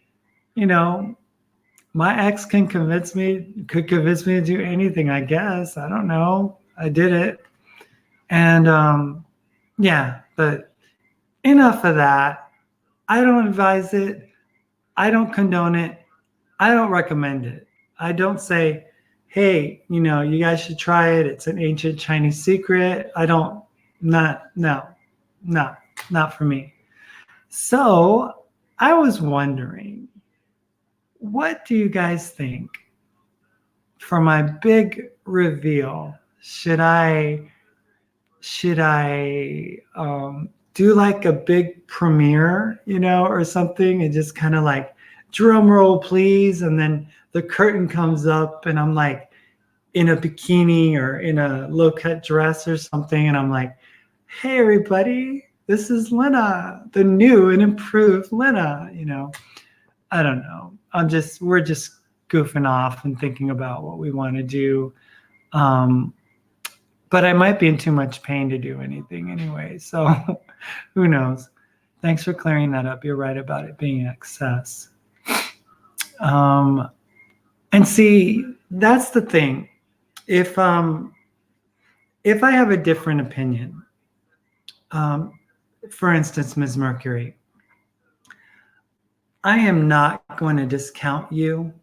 S1: my ex could convince me to do anything, I guess. I don't know. I did it. And yeah, but enough of that. I don't advise it. I don't condone it. I don't recommend it. I don't say, hey, you guys should try it. It's an ancient Chinese secret. Not for me. So I was wondering, what do you guys think for my big reveal? Should I do like a big premiere, or something, and just kind of like, drum roll please, and then the curtain comes up and I'm like in a bikini or in a low-cut dress or something, and I'm like, hey everybody, this is Lynna, the new and improved Lynna. I don't know. We're just goofing off and thinking about what we want to do. But I might be in too much pain to do anything anyway. So who knows? Thanks for clearing that up. You're right about it being excess. And see, that's the thing. If I have a different opinion, for instance, Ms. Mercury, I am not going to discount you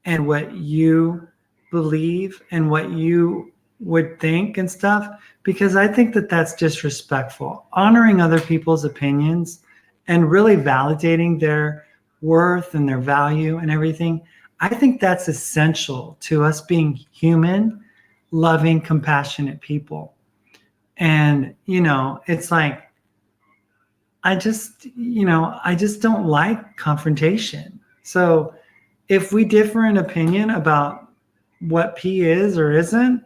S1: and what you believe and what you would think and stuff, because I think that that's disrespectful. Honoring other people's opinions and really validating their worth and their value and everything, I think that's essential to us being human, loving, compassionate people. And, it's like, I just don't like confrontation. So if we differ in opinion about what pee is or isn't,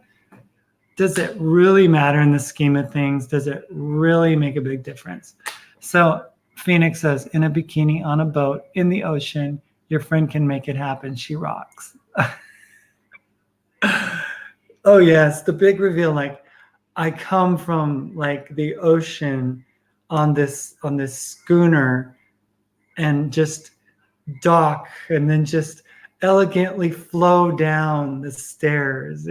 S1: does it really matter in the scheme of things? Does it really make a big difference? So Phoenix says, in a bikini on a boat in the ocean, your friend can make it happen. She rocks. Oh yes, the big reveal. Like, I come from like the ocean on this schooner and just dock and then just elegantly flow down the stairs,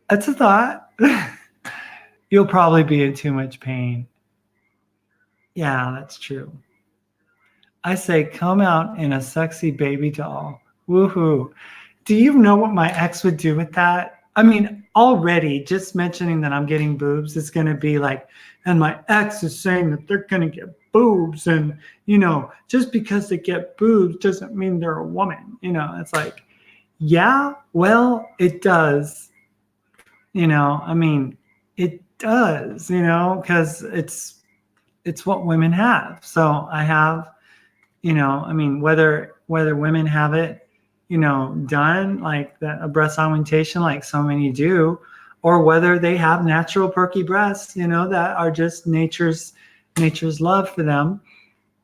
S1: That's a thought. You'll probably be in too much pain. Yeah, that's true. I say, come out in a sexy baby doll. Woohoo. Do you know what my ex would do with that? I mean, already just mentioning that I'm getting boobs is going to be like, and my ex is saying that they're going to get boobs. And, just because they get boobs doesn't mean they're a woman. It's like, yeah, well, it does. I mean, it does, because it's what women have. So I have, I mean, whether women have it, done like a breast augmentation, like so many do, or whether they have natural perky breasts, that are just nature's love for them.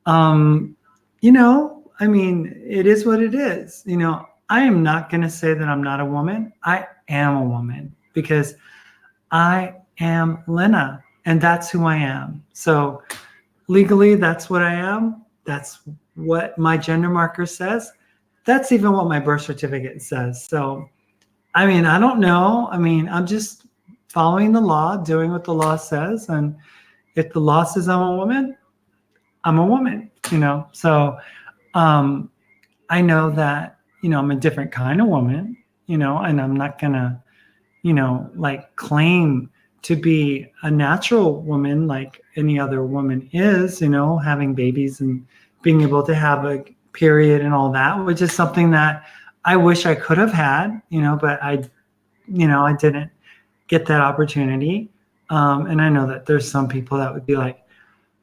S1: I mean, it is what it is. I am not going to say that I'm not a woman. I am a woman because I am Lynna, and that's who I am. So legally, that's what I am. That's what my gender marker says. That's even what my birth certificate says. So, I mean, I don't know. I mean, I'm just following the law, doing what the law says. And if the law says I'm a woman, I'm a woman, So I know that, I'm a different kind of woman, and I'm not going to, like claim to be a natural woman like any other woman is, having babies and being able to have a period and all that, which is something that I wish I could have had, but I didn't get that opportunity. And I know that there's some people that would be like,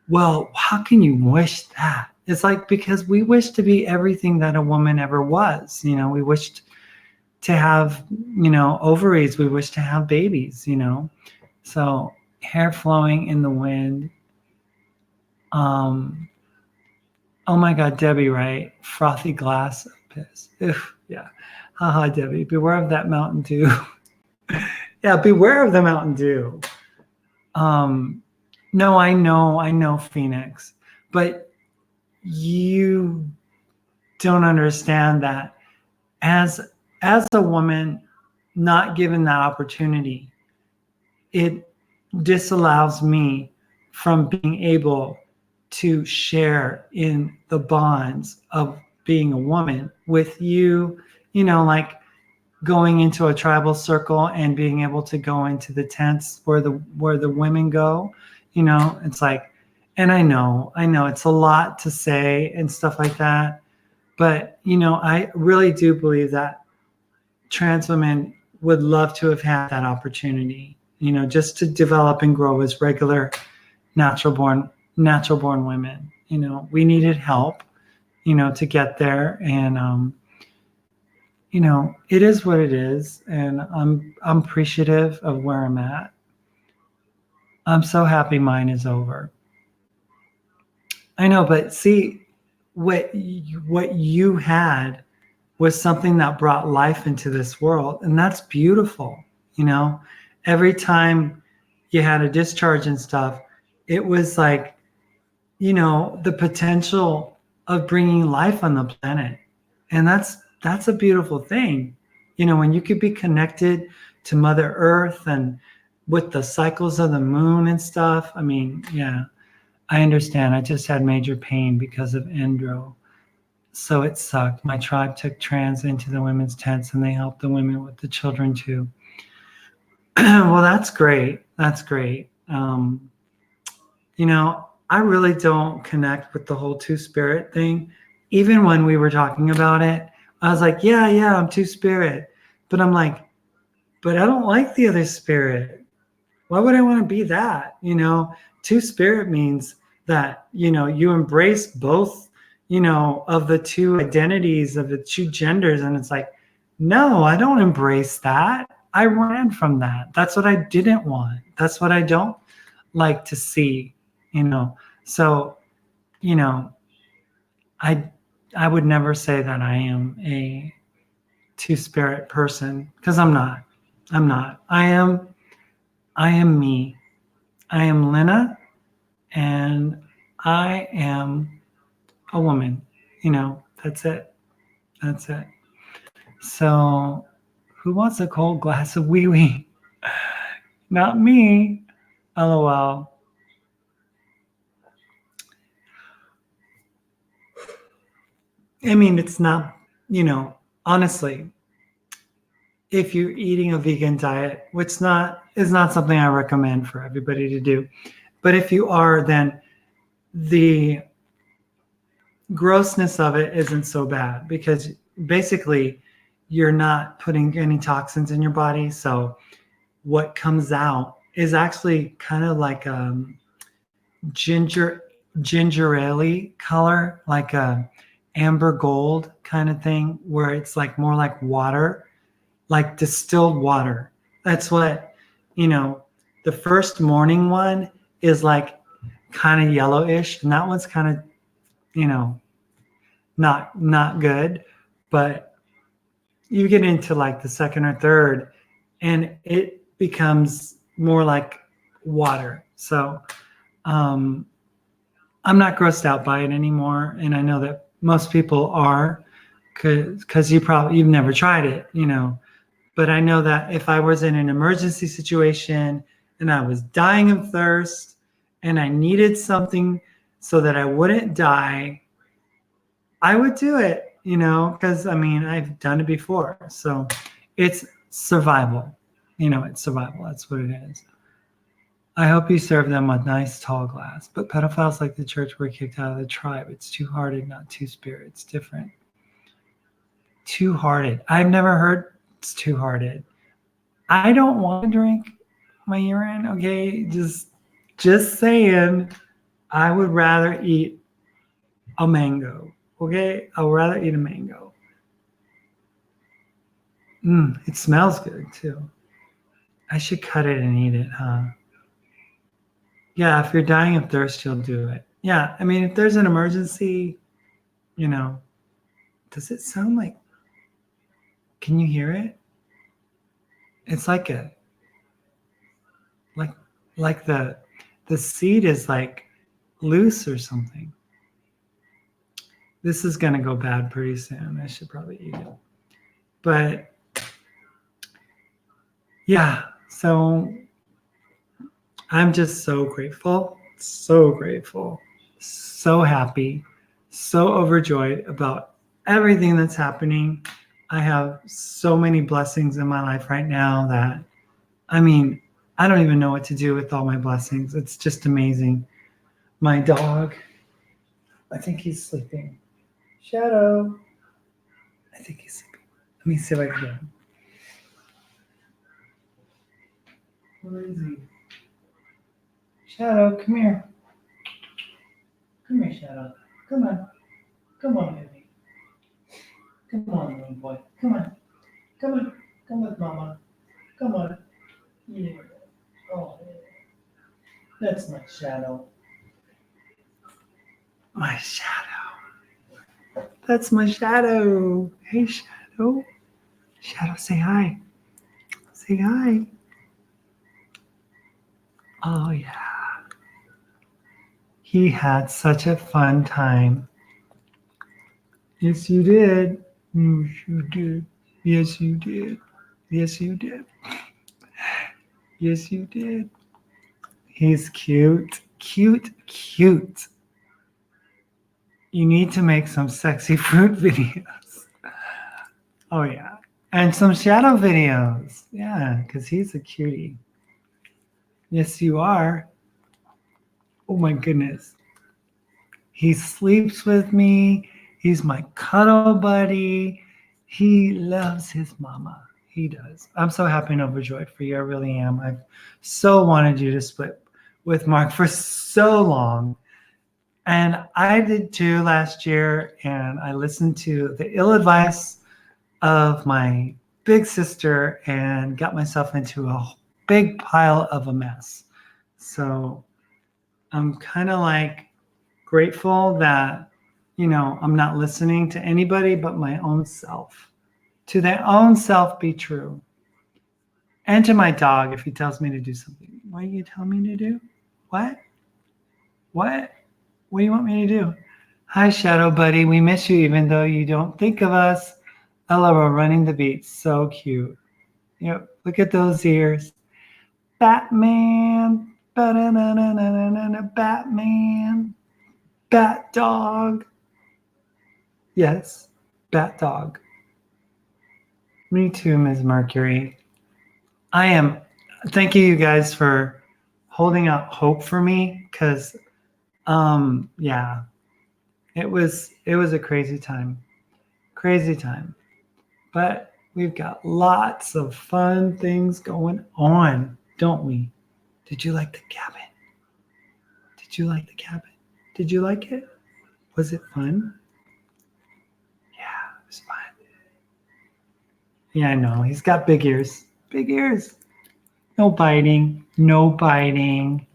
S1: well, how can you wish that? It's like, because we wish to be everything that a woman ever was. We wished to have, ovaries. We wish to have babies, So hair flowing in the wind. Oh my God, Debbie, right? Frothy glass piss. Yeah. Haha, Debbie, beware of that Mountain Dew. Yeah, beware of the Mountain Dew. No, I know, Phoenix, but you don't understand that as a woman not given that opportunity, it disallows me from being able to share in the bonds of being a woman with you, like going into a tribal circle and being able to go into the tents where the women go, it's like, and I know it's a lot to say and stuff like that, but I really do believe that trans women would love to have had that opportunity, just to develop and grow as regular natural born women. We needed help, to get there, and it is what it is, and I'm appreciative of where I'm at. I'm so happy mine is over. I know, but see, what you had was something that brought life into this world, and that's beautiful. Every time you had a discharge and stuff, it was like, the potential of bringing life on the planet, and that's a beautiful thing. When you could be connected to Mother Earth and with the cycles of the moon and stuff. I mean, yeah, I understand. I just had major pain because of Endro. So it sucked. My tribe took trans into the women's tents, and they helped the women with the children too. Well, that's great. That's great. I really don't connect with the whole two-spirit thing. Even when we were talking about it, I was like, yeah, I'm two-spirit. But I'm like, but I don't like the other spirit. Why would I want to be that? Two-spirit means that, you embrace both, of the two identities, of the two genders. And it's like, no, I don't embrace that. I ran from that. That's what I didn't want. That's what I don't like to see, So, I would never say that I am a two-spirit person, because I'm not. I am me. I am Lynna, and I am a woman. That's it. That's it. So, who wants a cold glass of wee wee? Not me. LOL. I mean, it's not, honestly, if you're eating a vegan diet, which is not something I recommend for everybody to do. But if you are, then the grossness of it isn't so bad, because basically you're not putting any toxins in your body. So what comes out is actually kind of like ginger ginger ale color, like a amber gold kind of thing, where it's like more like water, like distilled water. That's what, the first morning one is like kind of yellowish, and that one's kind of, not good. But you get into like the second or third, and it becomes more like water. So I'm not grossed out by it anymore, and I know that most people are, because you've never tried it, But I know that if I was in an emergency situation and I was dying of thirst and I needed something so that I wouldn't die, I would do it, because I've done it before. So it's survival. It's survival. That's what it is. I hope you serve them with nice tall glass. But pedophiles like the church were kicked out of the tribe. It's two-hearted, not two-spirit. It's different. Two-hearted. I've never heard it's two-hearted. I don't want to drink my urine, okay? Just saying, I would rather eat a mango, okay? I would rather eat a mango. It smells good too. I should cut it and eat it, huh? Yeah, if you're dying of thirst, you'll do it. Yeah, if there's an emergency, does it sound like, can you hear it? It's like like the seed is like loose or something. This is gonna go bad pretty soon. I should probably eat it. But yeah, so I'm just so grateful, so happy, so overjoyed about everything that's happening. I have so many blessings in my life right now that, I don't even know what to do with all my blessings. It's just amazing. My dog, I think he's sleeping. Shadow, I think he's sleeping. Let me see if I can get him. Where is he? Shadow, come here. Come here, Shadow. Come on. Come on, baby. Come on, little boy. Come on. Come on. Come with Mama. Come on. Yeah. Oh, yeah. That's my Shadow. My Shadow. That's my Shadow. Hey, Shadow. Shadow, say hi. Say hi. Oh, yeah. He had such a fun time. Yes, you did. Yes, you did. Yes, you did. Yes, you did. Yes, you did. He's cute. Cute, cute. You need to make some sexy fruit videos. Oh, yeah. And some shadow videos. Yeah, because he's a cutie. Yes, you are. Oh, my goodness. He sleeps with me. He's my cuddle buddy. He loves his mama. He does. I'm so happy and overjoyed for you. I really am. I've so wanted you to split with Mark for so long. And I did too last year. And I listened to the ill advice of my big sister and got myself into a big pile of a mess. So I'm kind of like grateful that, I'm not listening to anybody but my own self. To their own self be true. And to my dog, if he tells me to do something. What do you tell me to do? What? What? What do you want me to do? Hi, Shadow Buddy. We miss you even though you don't think of us. I love her running the beat. So cute. Look at those ears. Batman. Ba-da-na-na-na-na-na, Batman. Bat dog. Yes, bat dog. Me too, Ms. Mercury. Thank you guys for holding out hope for me, because yeah, it was a crazy time. But we've got lots of fun things going on, don't we? Did you like the cabin? Did you like it? Was it fun? Yeah, it was fun. Yeah, I know. He's got big ears. Big ears. No biting. No biting.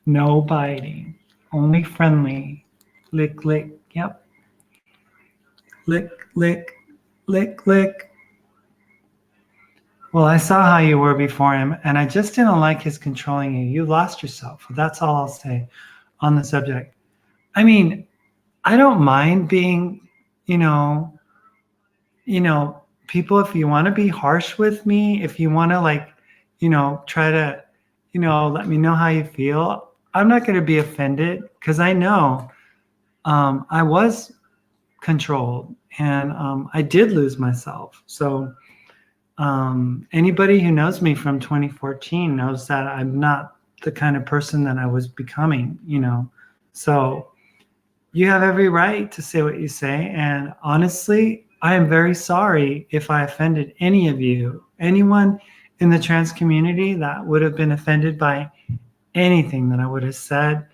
S1: No biting. Only friendly. Lick, lick. Yep. Lick, lick. Lick, lick. Well, I saw how you were before him, and I just didn't like his controlling you. You lost yourself. That's all I'll say on the subject. I mean, I don't mind being, you know, people, if you want to be harsh with me, if you want to like, try to, let me know how you feel, I'm not going to be offended because I know I was controlled and I did lose myself. So anybody who knows me from 2014 knows that I'm not the kind of person that I was becoming, So you have every right to say what you say. And honestly, I am very sorry if I offended any of you, anyone in the trans community that would have been offended by anything that I would have said.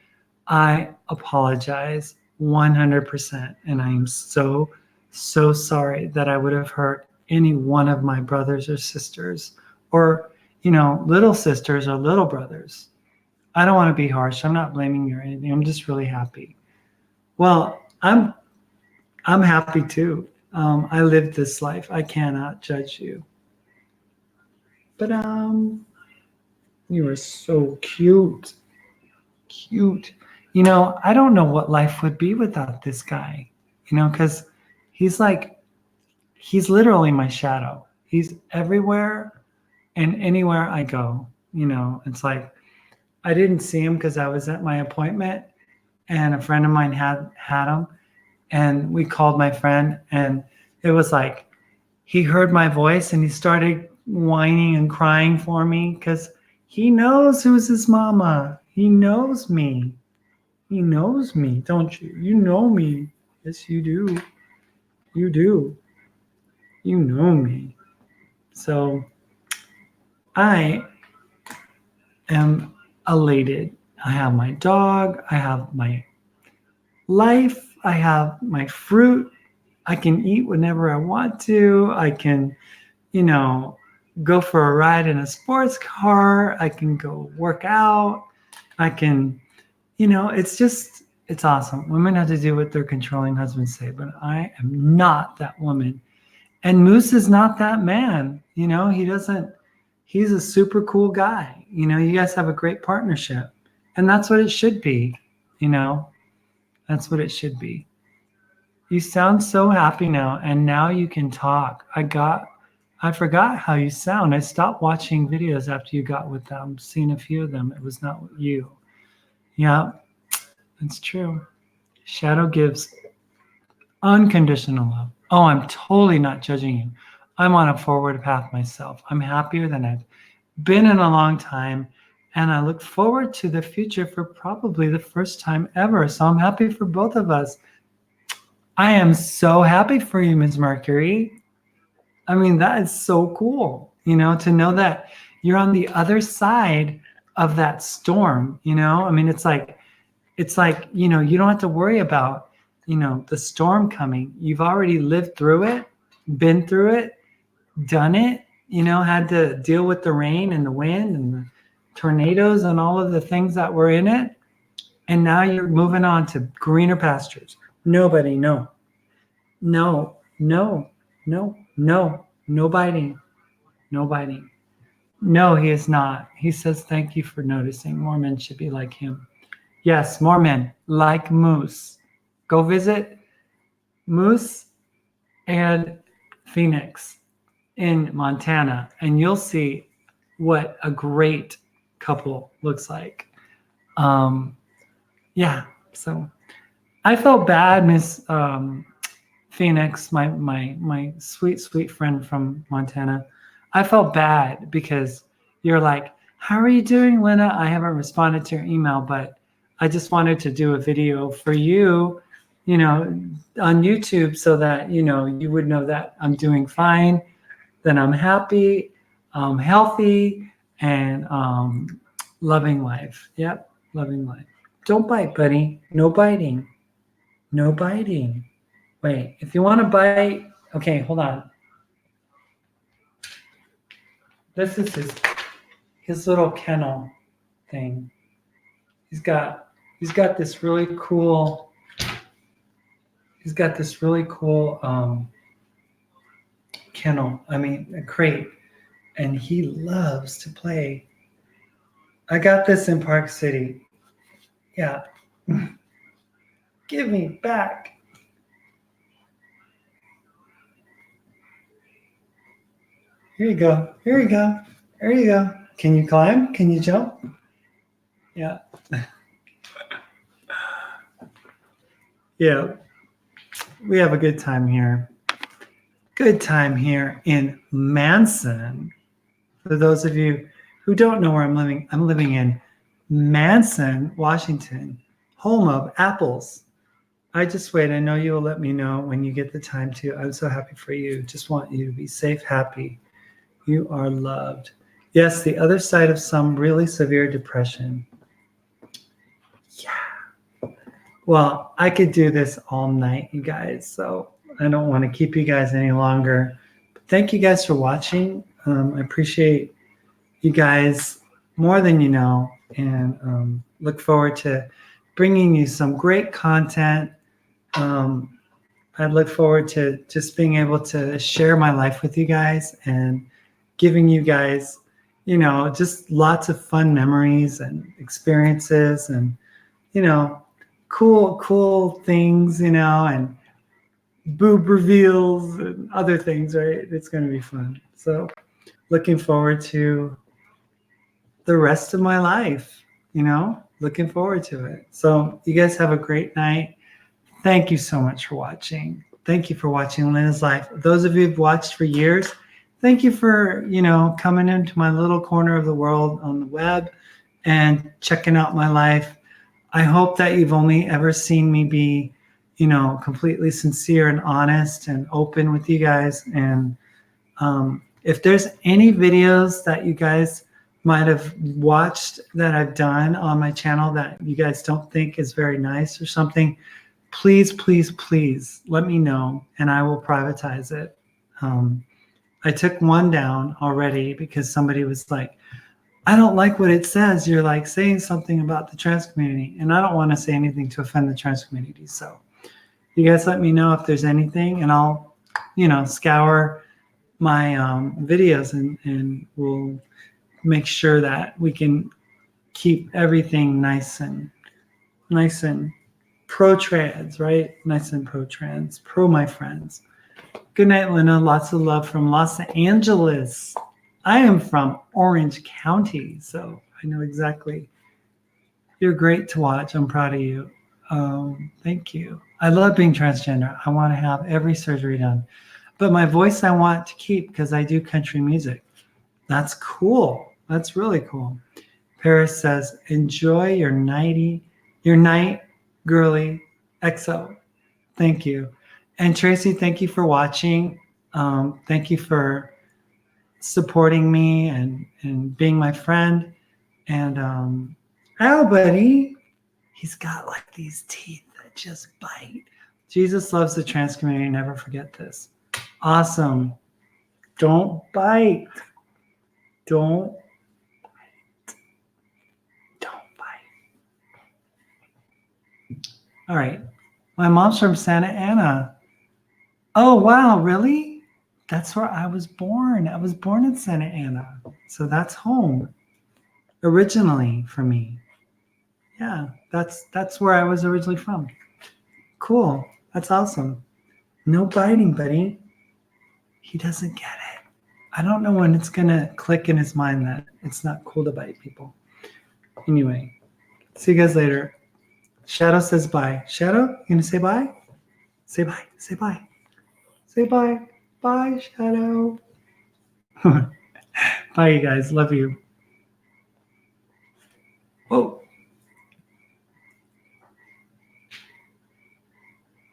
S1: I apologize 100%. And I am so, so sorry that I would have hurt any one of my brothers or sisters or, little sisters or little brothers. I don't want to be harsh. I'm not blaming you or anything. I'm just really happy. Well, I'm happy too. I lived this life. I cannot judge you. But you are so cute. Cute. I don't know what life would be without this guy. Because he's literally my shadow. He's everywhere and anywhere I go. It's like I didn't see him because I was at my appointment and a friend of mine had him. And we called my friend, and it was like he heard my voice and he started whining and crying for me because he knows who's his mama. He knows me. He knows me, don't you? You know me. Yes, you do. You do. You know me. So I am elated. I have my dog. I have my life. I have my fruit. I can eat whenever I want to. I can, go for a ride in a sports car. I can go work out. I can, it's awesome. Women have to do what their controlling husbands say, but I am not that woman. And Moose is not that man. He's a super cool guy. You guys have a great partnership. And that's what it should be. That's what it should be. You sound so happy now, and now you can talk. I forgot how you sound. I stopped watching videos after you got with them, seen a few of them. It was not you. Yeah, that's true. Shadow gives unconditional love. Oh, I'm totally not judging you. I'm on a forward path myself. I'm happier than I've been in a long time, and I look forward to the future for probably the first time ever. So I'm happy for both of us. I am so happy for you, Ms. Mercury. I mean, that is so cool, to know that you're on the other side of that storm, I mean, it's like, you don't have to worry about, the storm coming. You've already lived through it, been through it, done it, had to deal with the rain and the wind and the tornadoes and all of the things that were in it. And now you're moving on to greener pastures. Nobody, no, no, no, no, no, no biting, no biting. No, he is not. He says, thank you for noticing. More men should be like him. Yes, more men like Moose. Go visit Moose and Phoenix in Montana, and you'll see what a great couple looks like. Yeah, so I felt bad, Miss Phoenix, my sweet, sweet friend from Montana. I felt bad because you're like, how are you doing, Lynna? I haven't responded to your email, but I just wanted to do a video for you, on YouTube so that, you would know that I'm doing fine, that I'm happy, healthy, and loving life. Yep, loving life. Don't bite, buddy. No biting. No biting. Wait, if you want to bite, okay, hold on. This is his little kennel thing. He's got this really cool. He's got this really cool kennel. I mean, a crate, and he loves to play. I got this in Park City. Yeah. Give me back. Here you go. Here you go. There you go. Can you climb? Can you jump? Yeah. Yeah. We have a good time here. Good time here in Manson. For those of you who don't know where I'm living in Manson, Washington, home of apples. I just wait. I know you will let me know when you get the time to. I'm so happy for you. Just want you to be safe, happy. You are loved. Yes, the other side of some really severe depression. Yeah. Well, I could do this all night, you guys. So I don't want to keep you guys any longer. But thank you guys for watching. I appreciate you guys more than you know, and look forward to bringing you some great content. I look forward to just being able to share my life with you guys and giving you guys, you know, just lots of fun memories and experiences and, you know, cool things, you know, and boob reveals and other things, right? It's going to be fun. So looking forward to the rest of my life, you know, looking forward to it. So you guys have a great night. Thank you so much for watching. Thank you for watching Lynna's Life. Those of you who've watched for years, thank you for, you know, coming into my little corner of the world on the web and checking out my life. I hope that you've only ever seen me be, you know, completely sincere and honest and open with you guys. And if there's any videos that you guys might have watched that I've done on my channel that you guys don't think is very nice or something, please let me know and I will privatize it. I took one down already because somebody was like, I don't like what it says. You're like saying something about the trans community, and I don't want to say anything to offend the trans community. So you guys let me know if there's anything, and I'll, you know, scour my videos and we'll make sure that we can keep everything nice and pro-trans, right? Nice and pro-trans, pro my friends. Good night, Lynna. Lots of love from Los Angeles. I am from Orange County, so I know exactly. You're great to watch. I'm proud of you. Thank you. I love being transgender. I want to have every surgery done. But my voice I want to keep because I do country music. That's cool. That's really cool. Paris says, enjoy your night, girly XO. Thank you. And Tracy, thank you for watching. Thank you for supporting me and being my friend. And oh, buddy, he's got like these teeth that just bite. Jesus loves the trans community. Never forget this. Awesome. Don't bite. Don't bite. All right. My mom's from Santa Ana. Oh, wow. Really? That's where I was born. I was born in Santa Ana. So that's home originally for me. Yeah, that's where I was originally from. Cool. That's awesome. No biting, buddy. He doesn't get it. I don't know when it's going to click in his mind that it's not cool to bite people. Anyway, see you guys later. Shadow says bye. Shadow, you going to say bye? Say bye. Say bye. Say bye. Bye, Shadow. Bye, you guys. Love you.